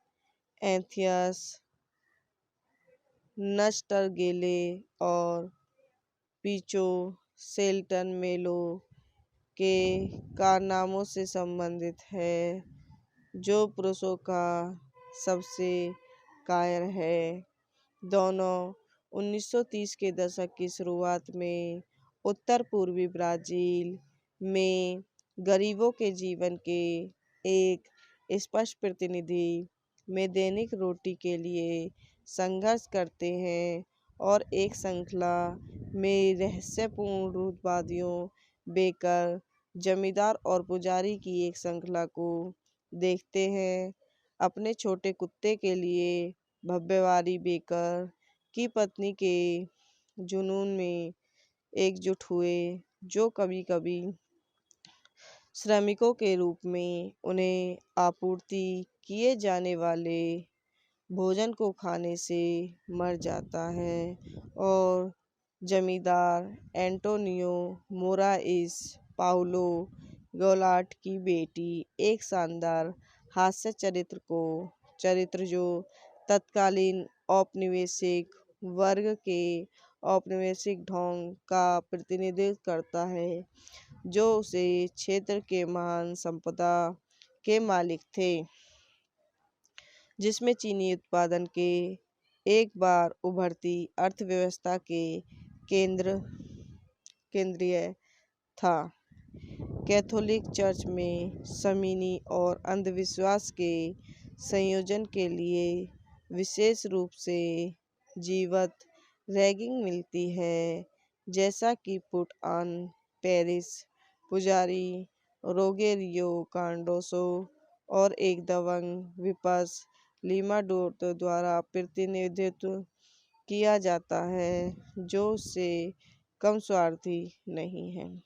एंथियस नचटरगेले और पीचो सेल्टन मेलो के कारनामों से संबंधित है, जो पुरुषों का सबसे कायर है। दोनों 1930 के दशक की शुरुआत में उत्तर पूर्वी ब्राज़ील में गरीबों के जीवन के एक स्पष्ट प्रतिनिधि में दैनिक रोटी के लिए संघर्ष करते हैं और एक श्रृंखला में रहस्यपूर्ण रूढ़िवादियों, बेकर, जमींदार और पुजारी की एक श्रृंखला को देखते हैं। अपने छोटे कुत्ते के लिए भव्यवादी बेकर की पत्नी के जुनून में एकजुट हुए, जो कभी-कभी श्रमिकों के रूप में उन्हें आपूर्ति किए जाने वाले भोजन को खाने से मर जाता है। और जमींदार एंटोनियो मोराइस पाउलो गोलाट की बेटी एक शानदार हास्य चरित्र जो तत्कालीन औपनिवेशिक वर्ग के औपनिवेशिक ढोंग का प्रतिनिधित्व करता है, जो उसे क्षेत्र के महान संपदा के मालिक थे, जिसमें चीनी उत्पादन के एक बार उभरती अर्थव्यवस्था के केंद्रीय था। कैथोलिक चर्च में शमीनी और अंधविश्वास के संयोजन के लिए विशेष रूप से जीवंत रैगिंग मिलती है, जैसा कि पुट ऑन पेरिस पुजारी रोगेरियो कार्डोसो और एक दबंग विपक्ष लीमा डोर्तो द्वारा प्रतिनिधित्व किया जाता है, जो उससे कम स्वार्थी नहीं है।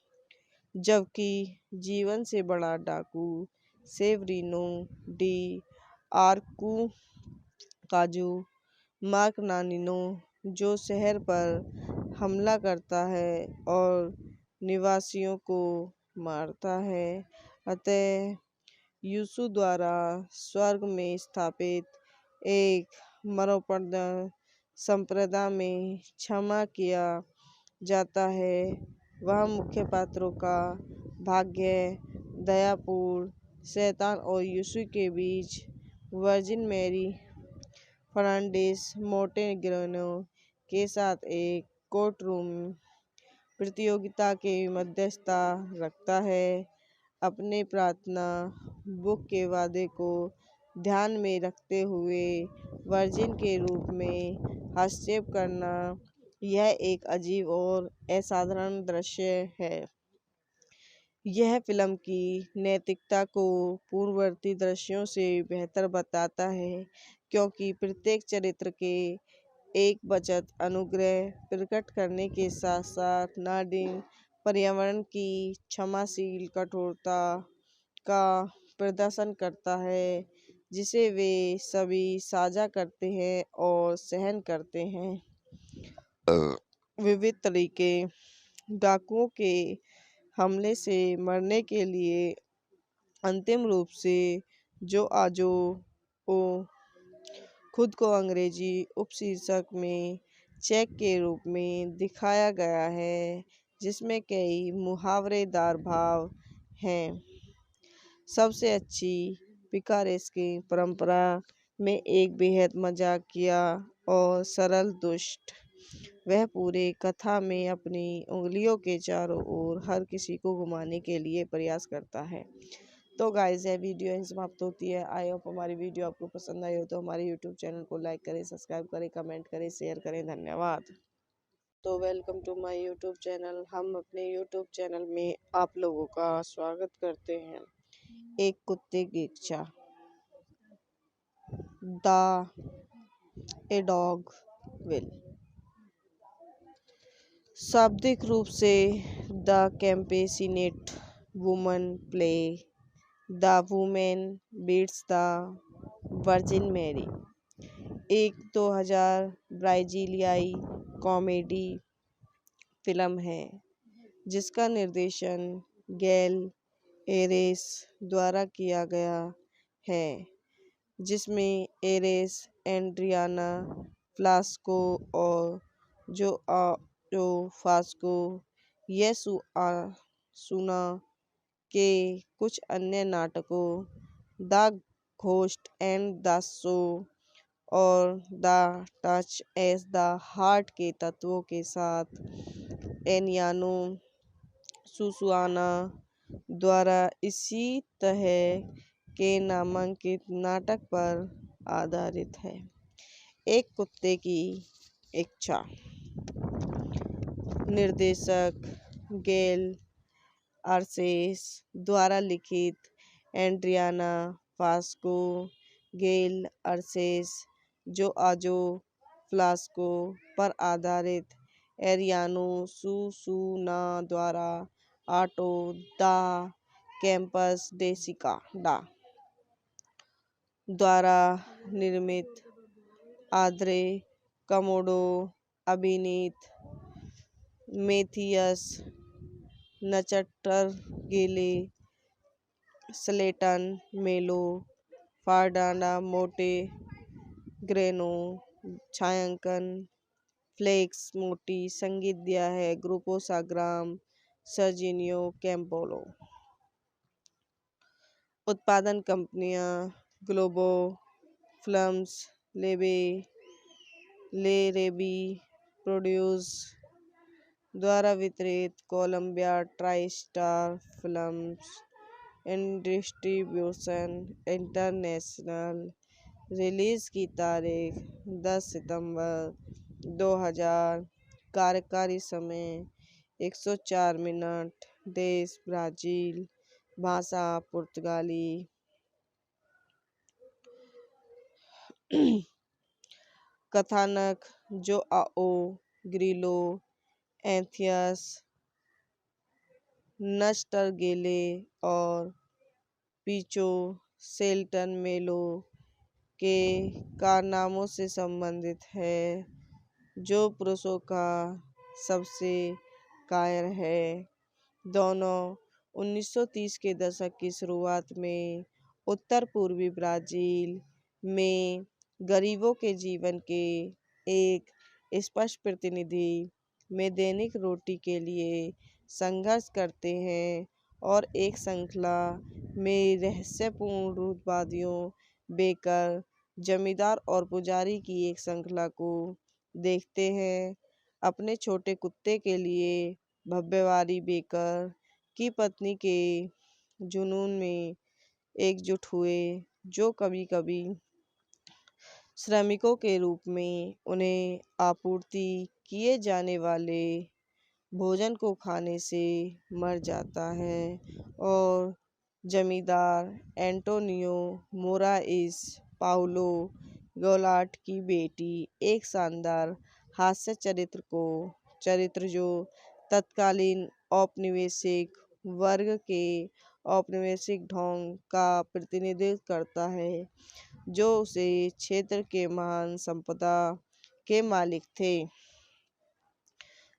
जबकि जीवन से बड़ा डाकू सेवरीनो डी आर्कुकाजू मार्कनानिनो, जो शहर पर हमला करता है और निवासियों को मारता है, अतः यीशु द्वारा स्वर्ग में स्थापित एक मरणोपरांत संप्रदाय में क्षमा किया जाता है। वह मुख्य पात्रों का भाग्य दयापूर्ण शैतान और यीशु के बीच वर्जिन मैरी फर्नांडिस मोंटेग्रेनो के साथ एक कोर्टरूम प्रतियोगिता के मध्यस्थता रखता है। अपने प्रार्थना बुक के वादे को ध्यान में रखते हुए वर्जिन के रूप में हस्तक्षेप करना, यह एक अजीब और असाधारण दृश्य है। यह फिल्म की नैतिकता को पूर्ववर्ती दृश्यों से बेहतर बताता है, क्योंकि प्रत्येक चरित्र के एक बचत अनुग्रह प्रकट करने के साथ साथ नाडीन पर्यावरण की क्षमाशील कठोरता का प्रदर्शन करता है, जिसे वे सभी साझा करते हैं और सहन करते हैं। विविध तरीके डाकुओं के हमले से मरने के लिए अंतिम रूप से जो आजो ओ खुद को अंग्रेजी उपशीर्षक में चेक के रूप में दिखाया गया है, जिसमें कई मुहावरेदार भाव हैं। सबसे अच्छी पिकारेस्की परंपरा में एक बेहद मजाकिया और सरल दुष्ट, वह पूरे कथा में अपनी उंगलियों के चारों ओर हर किसी को घुमाने के लिए प्रयास करता है। तो गाइस, यह वीडियो यहीं समाप्त होती है। आई होप हमारी वीडियो आपको पसंद आई हो तो हमारे यूट्यूब चैनल को लाइक करें, सब्सक्राइब करें, कमेंट करें, शेयर करें। धन्यवाद। तो welcome to my YouTube channel. हम अपने यूट्यूब चैनल में आप लोगों का स्वागत करते हैं। एक कुत्ते की इच्छा। The a dog will. शाब्दिक रूप से the compassionate woman play the women beats the virgin Mary, एक 2000 ब्राजीलियाई कॉमेडी फिल्म है जिसका निर्देशन गैल एरेस द्वारा किया गया है, जिसमें एरेस, एंड्रियाना फ्लास्को और जो फास्को येसुआसुना के कुछ अन्य नाटकों the host and the show और the touch as the heart के तत्वों के साथ एनियानो सुसुआना द्वारा इसी तरह के नामांकित नाटक पर आधारित है। एक कुत्ते की इच्छा। निर्देशक गेल आर्सेस द्वारा लिखित एड्रियाना फास्को गेल आर्सेस जो आजो फ्लास्को पर आधारित एरियानो सुसूना द्वारा आटो दा कैंपस डेसिकाडा द्वारा निर्मित आद्रे कमोडो अभिनीत मेथियस नचटरगेले स्लेटन मेलो फार्डाना मोटे ग्रेनो छायांकन फ्लेक्स मोटी संगीत दिया है ग्रुपो साग्राम सर्जिनियो कैम्पोलो। उत्पादन कंपनियां ग्लोबो फिल्म्स ले रेबी प्रोड्यूस द्वारा वितरित Columbia TriStar Films Distribution international. Release की तारीख 10 सितंबर 2000। कार्यकारी समय 104 मिनट। देश ब्राजील। भाषा पुर्तगाली। कथानक जोआओ ग्रिलो एंथियस नचटरगेले और पीचो सेल्टन मेलो के कारनामों से संबंधित है जो पुरुषों का सबसे कायर है। दोनों 1930 के दशक की शुरुआत में उत्तर पूर्वी ब्राजील में गरीबों के जीवन के एक स्पष्ट प्रतिनिधि में दैनिक रोटी के लिए संघर्ष करते हैं और एक श्रृंखला में रहस्यपूर्ण रूढ़िवादियों बेकर जमींदार और पुजारी की एक श्रृंखला को देखते हैं। अपने छोटे कुत्ते के लिए भव्यवादी बेकर की पत्नी के जुनून में एकजुट हुए जो कभी कभी श्रमिकों के रूप में उन्हें आपूर्ति किए जाने वाले भोजन को खाने से मर जाता है और जमींदार एंटोनियो मोराइस पाउलो गोलाट की बेटी एक शानदार हास्य चरित्र जो तत्कालीन औपनिवेशिक वर्ग के औपनिवेशिक ढोंग का प्रतिनिधित्व करता है जो उसे क्षेत्र के महान संपदा के मालिक थे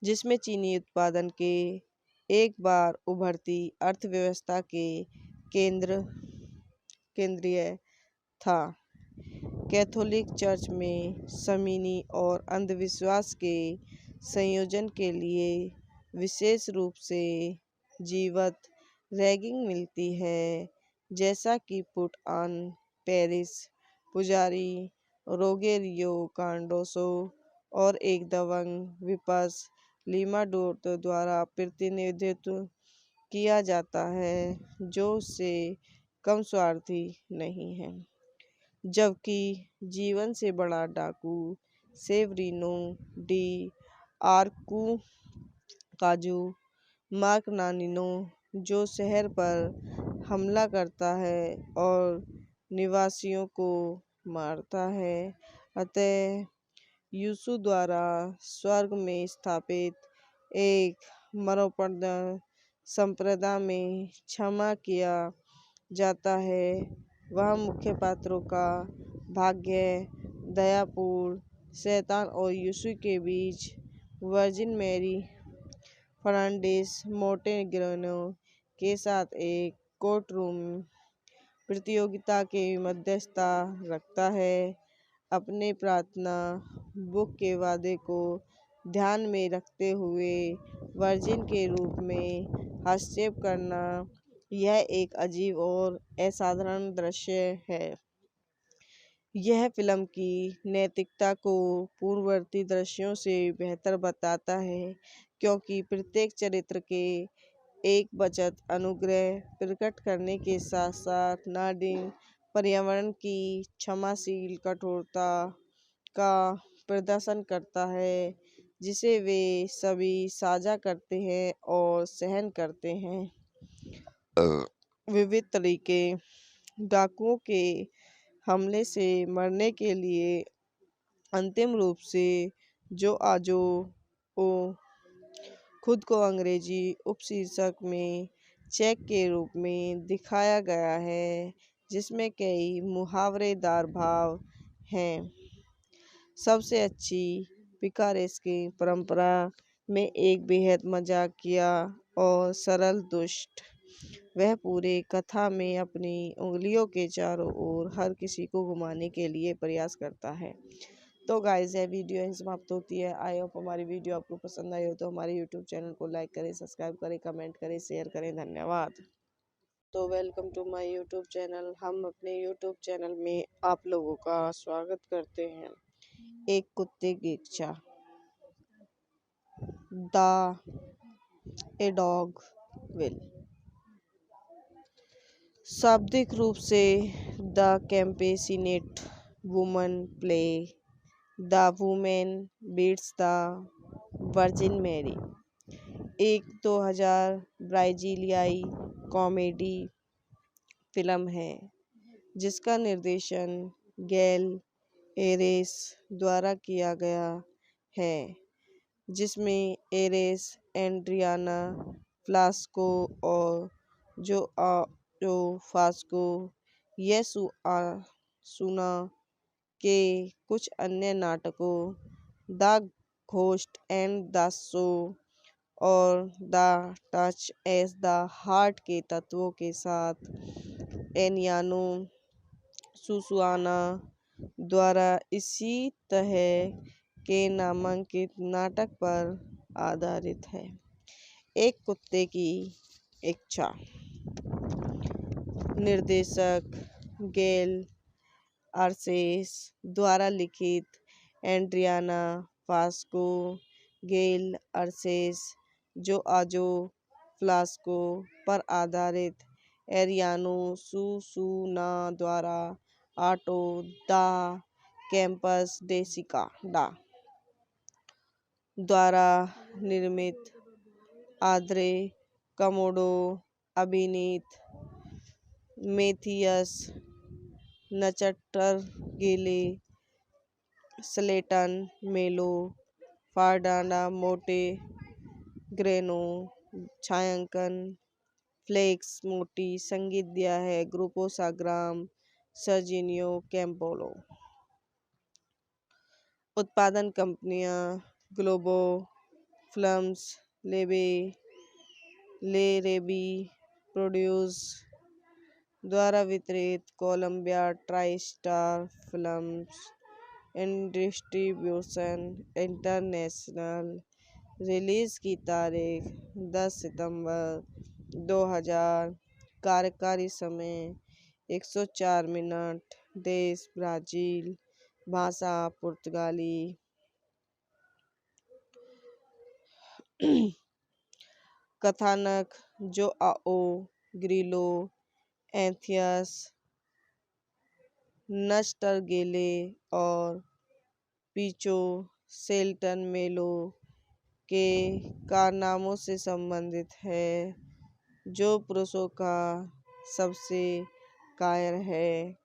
जिसमें चीनी उत्पादन के एक बार उभरती अर्थव्यवस्था के केंद्रीय था। कैथोलिक चर्च में समीनी और अंधविश्वास के संयोजन के लिए विशेष रूप से जीवत रैगिंग मिलती है जैसा कि पुट ऑन पेरिस पुजारी रोगेरियो कार्डोसो और एक दबंग विपक्ष लीमा डोर्टो द्वारा प्रतिनिधित्व किया जाता है जो उससे कम स्वार्थी नहीं है। जबकि जीवन से बड़ा डाकू सेवरीनो डी आर्कुकाजू मार्कनानिनो जो शहर पर हमला करता है और निवासियों को मारता है। अतः यीशु द्वारा स्वर्ग में स्थापित एक मरणोत्तर संप्रदाय में क्षमा किया जाता है। वह मुख्य पात्रों का भाग्य दयापूर्ण शैतान और यीशु के बीच वर्जिन मैरी फर्नांडिस मोंटेग्रेनो के साथ एक कोर्टरूम प्रतियोगिता के मध्यस्थता रखता है। अपने प्रार्थना बुक के वादे को ध्यान में रखते हुए वर्जिन के रूप में हस्तक्षेप करना यह एक अजीब और असाधारण दृश्य है। यह फिल्म की नैतिकता को पूर्ववर्ती दृश्यों से बेहतर बताता है, क्योंकि प्रत्येक चरित्र के एक बचत अनुग्रह प्रकट करने के साथ साथ नाडिन पर्यावरण की क्षमाशील कठोरता का प्रदर्शन करता है, जिसे वे सभी साझा करते हैं और सहन करते हैं। विविध तरीके डाकुओं के हमले से मरने के लिए अंतिम रूप से जो आजो ओ खुद को अंग्रेजी उपशीर्षक में चेक के रूप में दिखाया गया है, जिसमें कई मुहावरेदार भाव हैं। सबसे अच्छी पिकारेस्की परंपरा में एक बेहद मजाकिया और सरल दुष्ट, वह पूरे कथा में अपनी उंगलियों के चारों ओर हर किसी को घुमाने के लिए प्रयास करता है। तो गाइस, यह वीडियो यहीं समाप्त होती है। आई होप हमारी वीडियो आपको पसंद आई हो तो हमारे यूट्यूब चैनल को लाइक करें, सब्सक्राइब करें, कमेंट करें, शेयर करें। धन्यवाद। तो welcome to my YouTube channel. हम अपने यूट्यूब चैनल में आप लोगों का स्वागत करते हैं। एक कुत्ते की इच्छा। The a dog will. शाब्दिक रूप से the compassionate woman play the women beats the virgin Mary, एक 2000 ब्राजीलियाई कॉमेडी फिल्म है जिसका निर्देशन गैल एरेस द्वारा किया गया है, जिसमें एरेस, एंड्रियाना फ्लास्को और जो फास्को येसुआसुना के कुछ अन्य नाटकों the ghost and the show और the touch as the heart के तत्वों के साथ एनियानो सुसुआना द्वारा इसी तरह के नामांकित नाटक पर आधारित है। एक कुत्ते की इच्छा। निर्देशक गैल आर्सेस द्वारा लिखित एंड्रियाना फास्को, गैल आर्सेस जो आजो फ्लास्को पर आधारित एरियानो सुसूना द्वारा आटो द कैंपस डेसिका डा द्वारा निर्मित, आद्रे कमोडो अभिनीत, मेथियस नचटरगेले, स्लेटन मेलो, फार्डाना मोटे ग्रेनो छायांकन, फ्लेक्स मोटी संगीत दिया है ग्रुपो साग्राम सर्जिनियो कैम्पोलो। उत्पादन कंपनियां ग्लोबो फिल्म्स, ले रेबी प्रोड्यूस द्वारा वितरित, Columbia TriStar films and distribution international. Release की तारीख 10 सितंबर 2000। कार्यकारी समय 104 मिनट। देश ब्राजील। भाषा पुर्तगाली। कथानक जोआओ ग्रिलो एंथियस नचटरगेले और पीचो सेल्टन मेलो के कारनामों से संबंधित है, जो पुरुषों का सबसे कायर है।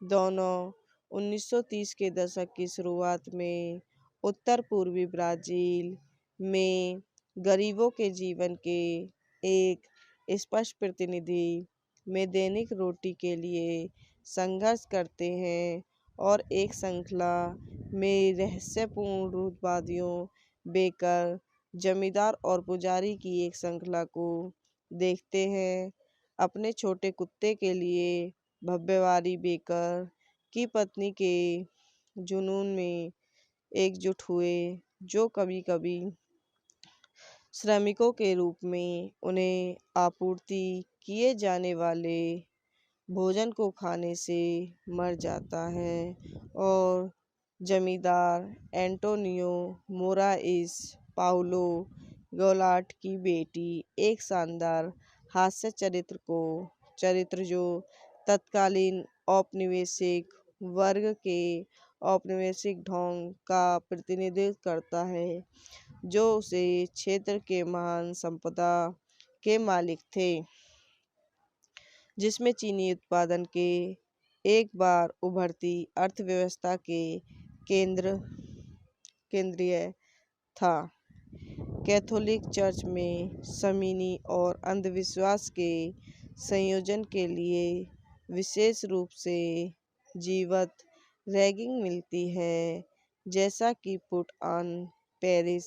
दोनों 1930 के दशक की शुरुआत में उत्तर पूर्वी ब्राजील में गरीबों के जीवन के एक स्पष्ट प्रतिनिधि में दैनिक रोटी के लिए संघर्ष करते हैं और एक श्रृंखला में रहस्यपूर्ण रूढ़िवादियों, बेकर, जमींदार और पुजारी की एक श्रृंखला को देखते हैं। अपने छोटे कुत्ते के लिए भव्यवादी बेकर की पत्नी के जुनून में एकजुट हुए, जो कभी कभी श्रमिकों के रूप में उन्हें आपूर्ति किए जाने वाले भोजन को खाने से मर जाता है और जमींदार एंटोनियो मोराइस पाउलो गोलाट की बेटी एक शानदार हास्य चरित्र जो तत्कालीन औपनिवेशिक वर्ग के औपनिवेशिक ढोंग का प्रतिनिधित्व करता है जो उसे क्षेत्र के महान संपदा के मालिक थे, जिसमें चीनी उत्पादन के एक बार उभरती अर्थव्यवस्था के केंद्रीय था। कैथोलिक चर्च में समीनी और अंधविश्वास के संयोजन के लिए विशेष रूप से जीवत रैगिंग मिलती है, जैसा कि पुट ऑन पेरिस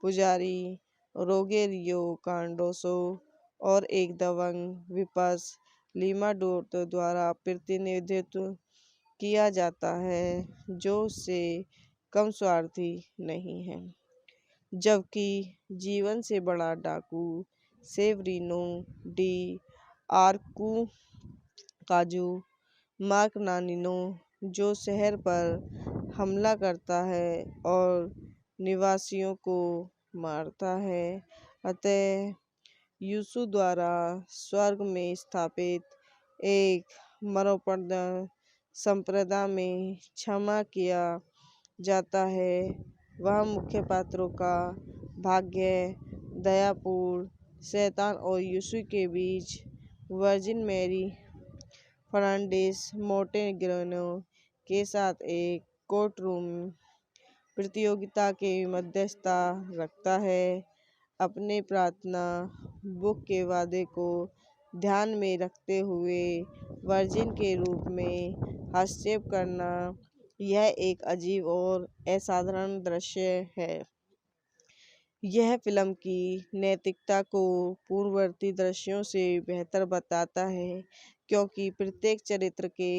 पुजारी रोगेरियो कार्डोसो और एक दबंग विपक्ष लीमा डोर्टो द्वारा प्रतिनिधित्व किया जाता है, जो उससे कम स्वार्थी नहीं है। जबकि जीवन से बड़ा डाकू सेवरीनो डी आर्कुकाजू मार्कनानिनो, जो शहर पर हमला करता है और निवासियों को मारता है, अतः यीशु द्वारा स्वर्ग में स्थापित एक मरणोपरांत संप्रदाय में क्षमा किया जाता है। वह मुख्य पात्रों का भाग्य दयापूर्ण शैतान और यीशु के बीच वर्जिन मैरी फर्नांडिस मोंटेग्रेनो के साथ एक कोर्टरूम प्रतियोगिता के मध्यस्थता रखता है। अपने प्रार्थना बुक के वादे को ध्यान में रखते हुए वर्जिन के रूप में हस्तक्षेप करना यह एक अजीब और असाधारण दृश्य है। यह फिल्म की नैतिकता को पूर्ववर्ती दृश्यों से बेहतर बताता है, क्योंकि प्रत्येक चरित्र के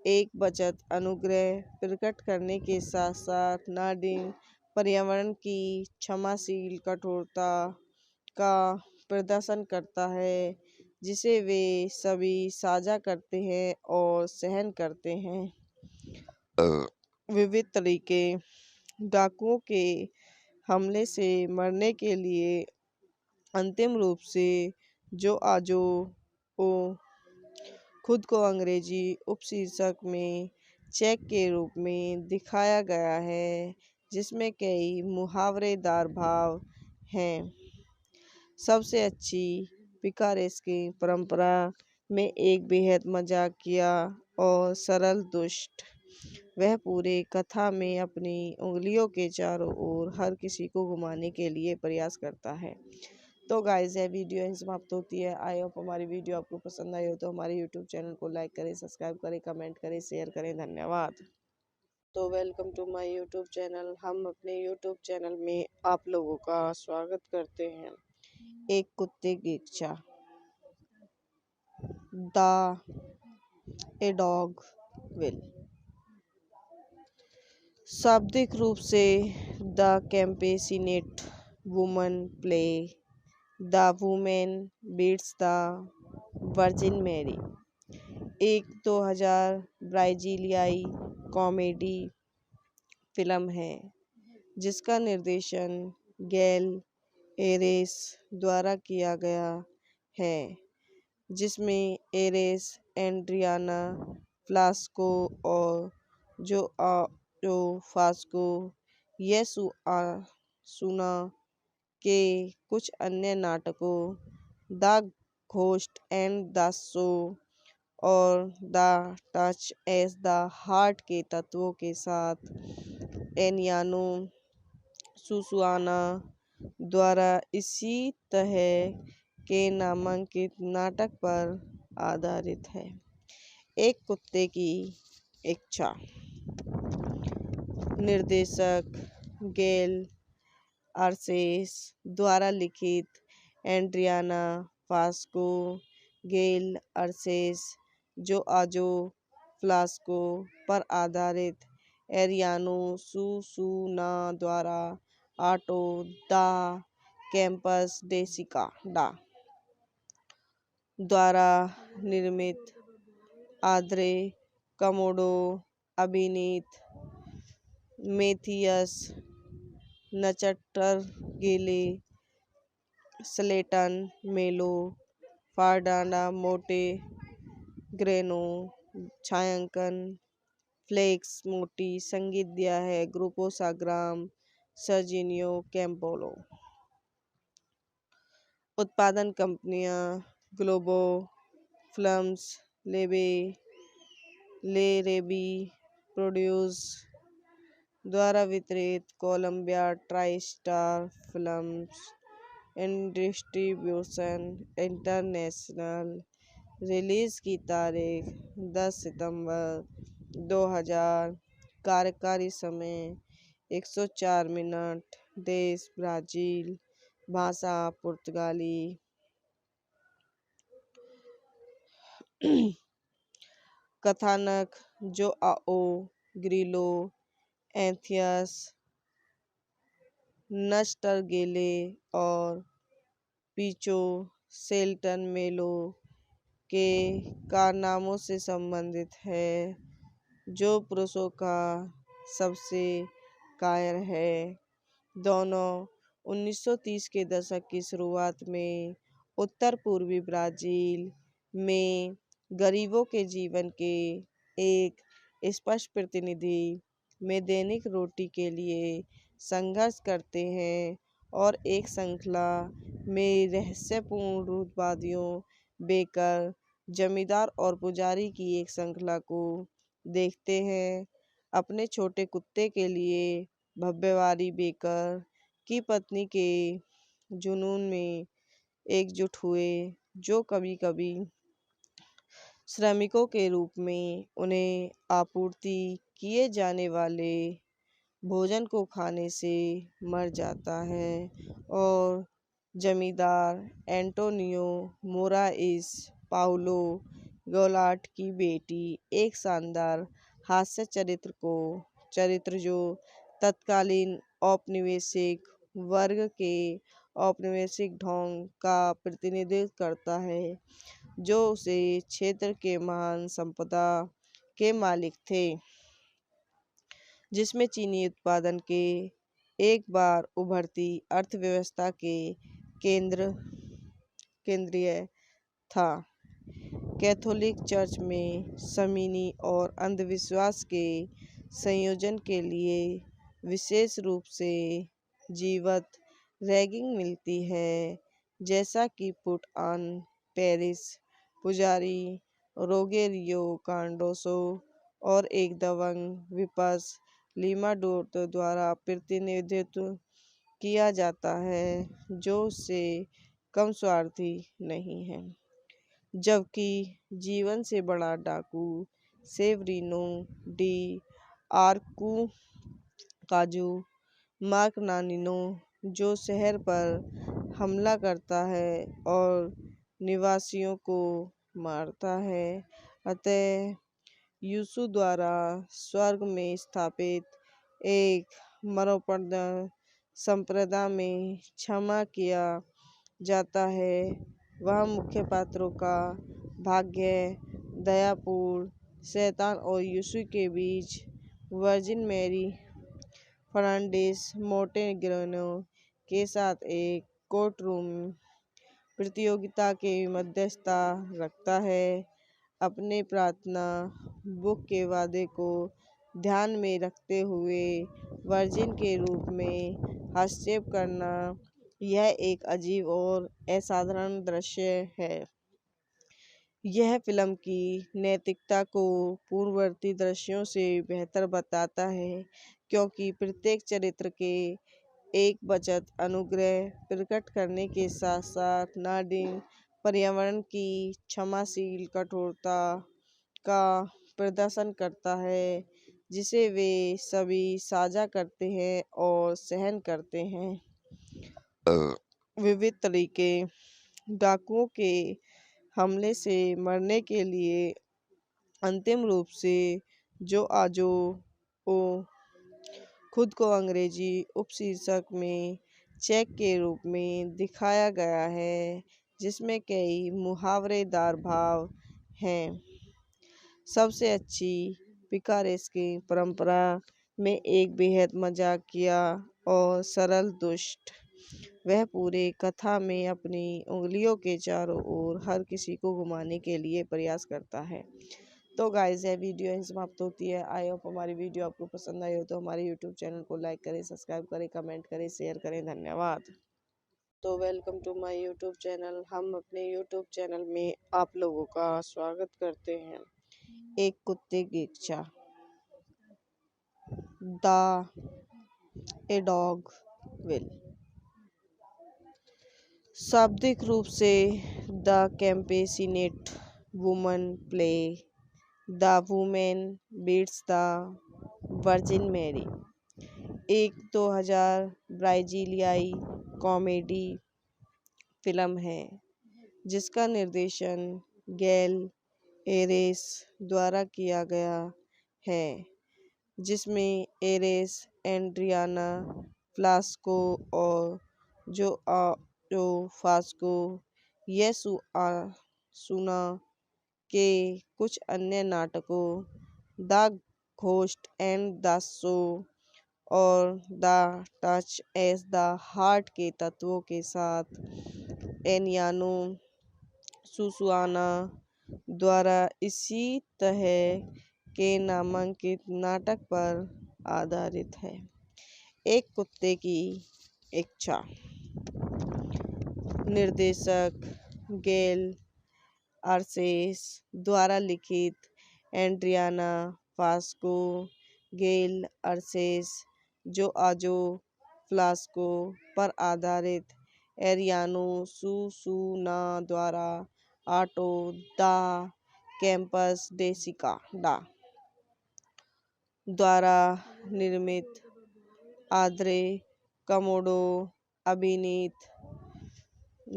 एक बचत अनुग्रह प्रकट करने के साथ साथ नार्डिक पर्यावरण की क्षमाशील कठोरता का प्रदर्शन करता है, जिसे वे सभी साझा करते हैं और सहन करते हैं। विविध तरीके डाकुओं के हमले से मरने के लिए अंतिम रूप से जो आजो ओ खुद को अंग्रेजी उपशीर्षक में चेक के रूप में दिखाया गया है, जिसमें कई मुहावरेदार भाव हैं। सबसे अच्छी पिकारेस्की परंपरा में एक बेहद मजाकिया और सरल दुष्ट, वह पूरे कथा में अपनी उंगलियों के चारों ओर हर किसी को घुमाने के लिए प्रयास करता है। तो गाइस, यह वीडियो यहीं समाप्त होती है। आई होप हमारी वीडियो आपको पसंद आई हो तो हमारे यूट्यूब चैनल को लाइक करें, सब्सक्राइब करें, कमेंट करें, शेयर करें। धन्यवाद। तो welcome to my YouTube channel. हम अपने यूट्यूब चैनल में आप लोगों का स्वागत करते हैं। एक कुत्ते की इच्छा। The a dog will. शाब्दिक रूप से the compassionate woman play the women beats the virgin Mary एक 2000 ब्राजीलियाई कॉमेडी फिल्म है, जिसका निर्देशन गैल एरेस द्वारा किया गया है, जिसमें एरेस, एड्रियाना फ्लास्को और जो फास्को येसुआसुना के कुछ अन्य नाटकों the ghost and the show और the touch as the heart के तत्वों के साथ एनियानो सुसुआना द्वारा इसी तरह के नामांकित नाटक पर आधारित है। एक कुत्ते की इच्छा। निर्देशक गैल आर्सेस द्वारा लिखित एड्रियाना फास्को, गैल आर्सेस जो आजो फ्लास्को पर आधारित एरियानो सुसुना द्वारा ऑटो द कैम्पस डेसिका डा द्वारा निर्मित आद्रे कमोडो अभिनीत मेथियस नचट्टरगेले स्लेटन मेलो फार्डाना मोटे ग्रेनो छायांकन फ्लेक्स मोटी संगीत दिया है ग्रुपो साग्राम सर्जिनियो कैम्पोलो। उत्पादन कंपनियां ग्लोबो फिल्म्स लेबे ले रेबी प्रोड्यूस द्वारा वितरित Columbia TriStar films and distribution international. Release की तारीख 10 सितंबर 2000। कार्यकारी समय 104 मिनट। देश ब्राज़ील। भाषा पुर्तगाली। कथानक जोआओ ग्रिलो एंथियस नस्टरगेले और पीचो सेल्टन मेलो के कारनामों से संबंधित है, जो पुरुषों का सबसे कायर है। दोनों 1930 के दशक की शुरुआत में उत्तर पूर्वी ब्राज़ील में गरीबों के जीवन के एक स्पष्ट प्रतिनिधि में दैनिक रोटी के लिए संघर्ष करते हैं और एक श्रृंखला में रहस्यपूर्ण रूढ़िवादियों, बेकर, जमींदार और पुजारी की एक श्रृंखला को देखते हैं। अपने छोटे कुत्ते के लिए भव्यवादी बेकर की पत्नी के जुनून में एकजुट हुए, जो कभी कभी श्रमिकों के रूप में उन्हें आपूर्ति किए जाने वाले भोजन को खाने से मर जाता है, और जमींदार एंटोनियो मोराइस पाउलो गोलाट की बेटी एक शानदार हास्य चरित्र जो तत्कालीन औपनिवेशिक वर्ग के औपनिवेशिक ढोंग का प्रतिनिधित्व करता है, जो उसे क्षेत्र के महान संपदा के मालिक थे, जिसमें चीनी उत्पादन के एक बार उभरती अर्थव्यवस्था के केंद्रीय था। कैथोलिक चर्च में शमीनी और अंधविश्वास के संयोजन के लिए विशेष रूप से जीवंत रैगिंग मिलती है, जैसा कि पुट ऑन पेरिस पुजारी रोगेरियो कार्डोसो और एक दबंग विपक्ष लीमा डोर्टो द्वारा प्रतिनिधित्व किया जाता है, जो उससे कम स्वार्थी नहीं है। जबकि जीवन से बड़ा डाकू सेवरीनो डी आर्कुकाजू मार्कनानिनो, जो शहर पर हमला करता है और निवासियों को मारता है, अतः यीशु द्वारा स्वर्ग में स्थापित एक मरणोपरांत संप्रदाय में क्षमा किया जाता है। वह मुख्य पात्रों का भाग्य दयापूर्ण शैतान और यीशु के बीच वर्जिन मैरी फर्नांडिस मोंटेग्रेनो के साथ एक कोर्टरूम प्रतियोगिता के मध्यस्थता रखता है। अपने प्रार्थना बुक के वादे को ध्यान में रखते हुए वर्जिन के रूप में हस्तक्षेप करना, यह एक अजीब और असाधारण दृश्य है। यह फिल्म की नैतिकता को पूर्ववर्ती दृश्यों से बेहतर बताता है, क्योंकि प्रत्येक चरित्र के एक वचन अनुग्रह प्रकट करने के साथ साथ नाडीन पर्यावरण की क्षमाशील कठोरता का प्रदर्शन करता है, जिसे वे सभी साझा करते हैं और सहन करते हैं। विविध तरीके डाकुओं के हमले से मरने के लिए अंतिम रूप से जोआजो ओ खुद को अंग्रेजी उपशीर्षक में चेक के रूप में दिखाया गया है, जिसमें कई मुहावरेदार भाव हैं। सबसे अच्छी पिकारेस्की परंपरा में एक बेहद मजाकिया और सरल दुष्ट। वह पूरे कथा में अपनी उंगलियों के चारों ओर हर किसी को घुमाने के लिए प्रयास करता है। तो गाइस यह वीडियो यहीं समाप्त होती है। आई होप हमारी वीडियो आपको पसंद आई हो तो हमारे यूट्यूब चैनल को लाइक करें, सब्सक्राइब करें, कमेंट करें, शेयर करें। धन्यवाद। तो welcome to my YouTube channel. हम अपने यूट्यूब चैनल में आप लोगों का स्वागत करते हैं। एक कुत्ते की इच्छा। The a dog will. शाब्दिक रूप से the compassionate woman play the women beats the virgin Mary एक 2000 ब्राजीलियाई कॉमेडी फिल्म है जिसका निर्देशन गैल एरेस द्वारा किया गया है, जिसमें एरेस, एड्रियाना फ्लास्को और जो फास्को सुना के कुछ अन्य नाटकों the ghost and the show और the touch as the heart के तत्वों के साथ एनियानो सुसुआना द्वारा इसी तरह के नामांकित नाटक पर आधारित है। एक कुत्ते की इच्छा। निर्देशक गैल आर्सेस द्वारा लिखित एड्रियाना फास्को, गैल आर्सेस जो आजो फ्लास्को पर आधारित एरियानो सुसूना द्वारा आटो द कैंपस डेसिकाडा द्वारा निर्मित आद्रे कमोडो अभिनीत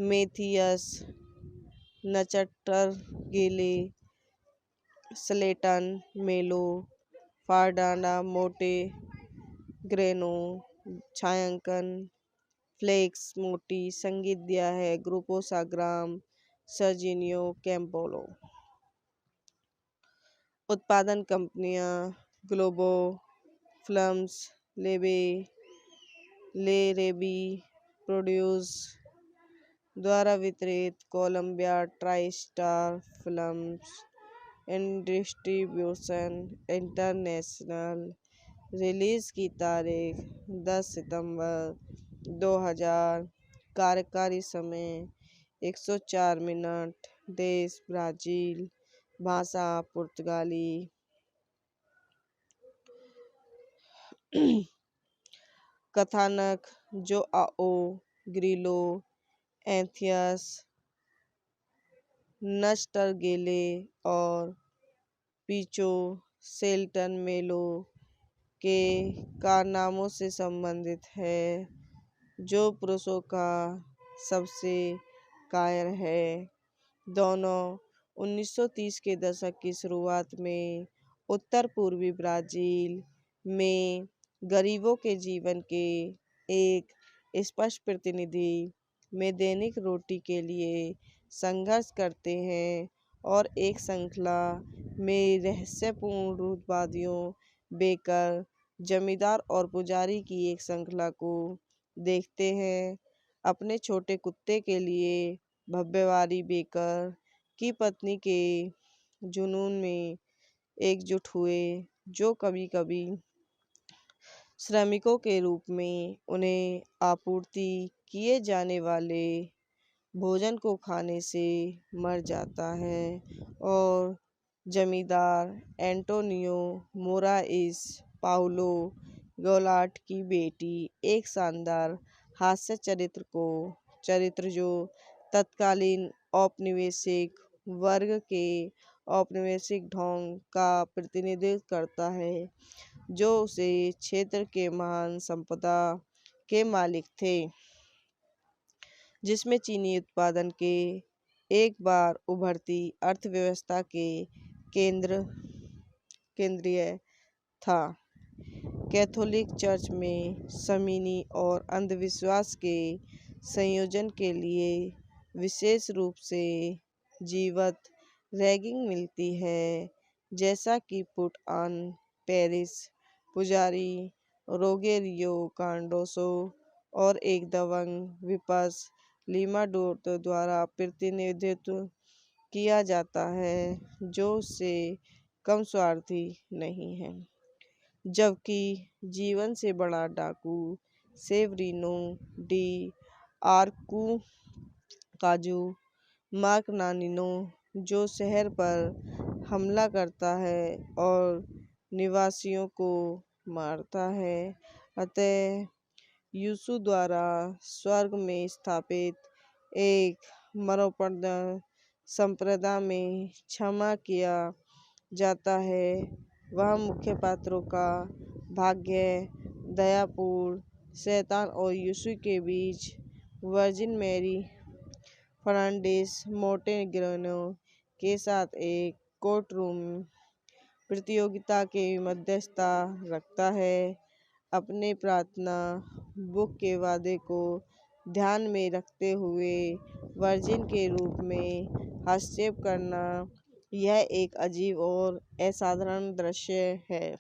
मेथियस नचटरगेले स्लेटन मेलो फार्डाना मोटे ग्रेनो छायांकन फ्लेक्स मोटी संगीत दिया है ग्रुपो साग्राम सर्जिनियो कैम्पोलो। उत्पादन कंपनियां ग्लोबो फिल्म्स, ले रेबी प्रोड्यूस द्वारा वितरित Columbia TriStar films and distribution international. Release की तारीख 10 सितंबर 2000। कार्यकारी समय 104 मिनट। देश ब्राजील। भाषा पुर्तगाली। कथानक जोआओ ग्रिलो एंथियस नचटरगेले और पीचो सेल्टन मेलो के कारनामों से संबंधित है, जो पुरुषों का सबसे कायर है। दोनों 1930 के दशक की शुरुआत में उत्तर पूर्वी ब्राजील में गरीबों के जीवन के एक स्पष्ट प्रतिनिधि में दैनिक रोटी के लिए संघर्ष करते हैं और एक श्रृंखला में रहस्यपूर्ण रूढ़िवादियों, बेकर, जमींदार और पुजारी की एक श्रृंखला को देखते हैं। अपने छोटे कुत्ते के लिए भव्यवादी बेकर की पत्नी के जुनून में एकजुट हुए, जो कभी कभी श्रमिकों के रूप में उन्हें आपूर्ति किए जाने वाले भोजन को खाने से मर जाता है, और जमींदार एंटोनियो मोराइस पाउलो गोलाट की बेटी एक शानदार हास्य चरित्र जो तत्कालीन औपनिवेशिक वर्ग के औपनिवेशिक ढोंग का प्रतिनिधित्व करता है, जो उसे क्षेत्र के महान संपदा के मालिक थे, जिसमें चीनी उत्पादन के एक बार उभरती अर्थव्यवस्था के केंद्रीय था। कैथोलिक चर्च में शमीनी और अंधविश्वास के संयोजन के लिए विशेष रूप से जीवंत रैगिंग मिलती है, जैसा कि पुट ऑन पेरिस, पुजारी, रोगेरियो कार्डोसो और एक दबंग विपस लीमा डोर्टो द्वारा प्रतिनिधित्व किया जाता है, जो उससे कम स्वार्थी नहीं है। जबकि जीवन से बड़ा डाकू सेवरिनो डी आर्कुकाजू मार्कनानिनो, जो शहर पर हमला करता है और निवासियों को मारता है, अतः यीशु द्वारा स्वर्ग में स्थापित एक मरणोपरांत संप्रदाय में क्षमा किया जाता है। वह मुख्य पात्रों का भाग्य दयापूर्ण शैतान और यीशु के बीच वर्जिन मैरी फर्नांडिस मोंटेग्रेनो के साथ एक कोर्ट रूम प्रतियोगिता के मध्यस्थता रखता है। अपने प्रार्थना बुक के वादे को ध्यान में रखते हुए वर्जिन के रूप में हस्तक्षेप करना, यह एक अजीब और असाधारण दृश्य है।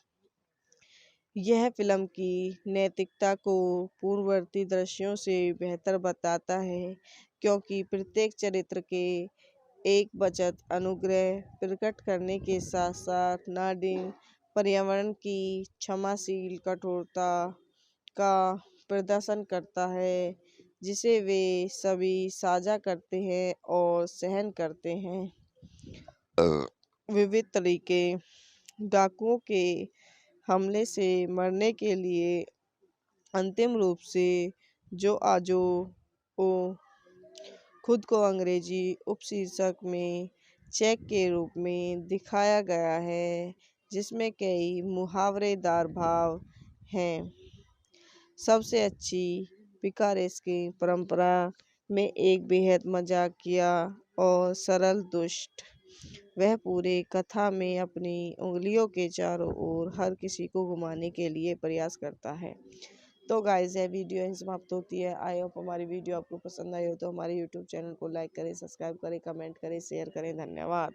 यह फिल्म की नैतिकता को पूर्ववर्ती दृश्यों से बेहतर बताता है, क्योंकि प्रत्येक चरित्र के एक बचत अनुग्रह प्रकट करने के साथ साथ नाडीन पर्यावरण की क्षमाशील कठोरता का प्रदर्शन करता है, जिसे वे सभी साझा करते हैं और सहन करते हैं। विविध तरीके डाकुओं के हमले से मरने के लिए अंतिम रूप से जो आजो ओ खुद को अंग्रेजी उपशीर्षक में चेक के रूप में दिखाया गया है, जिसमें कई मुहावरेदार भाव हैं। सबसे अच्छी पिकारेस्की परंपरा में एक बेहद मजाकिया और सरल दुष्ट, वह पूरे कथा में अपनी उंगलियों के चारों ओर हर किसी को घुमाने के लिए प्रयास करता है। तो गाइस, यह वीडियो यहीं समाप्त होती है। आई होप हमारी वीडियो आपको पसंद आई हो तो हमारे यूट्यूब चैनल को लाइक करें, सब्सक्राइब करें, कमेंट करें, शेयर करें। धन्यवाद।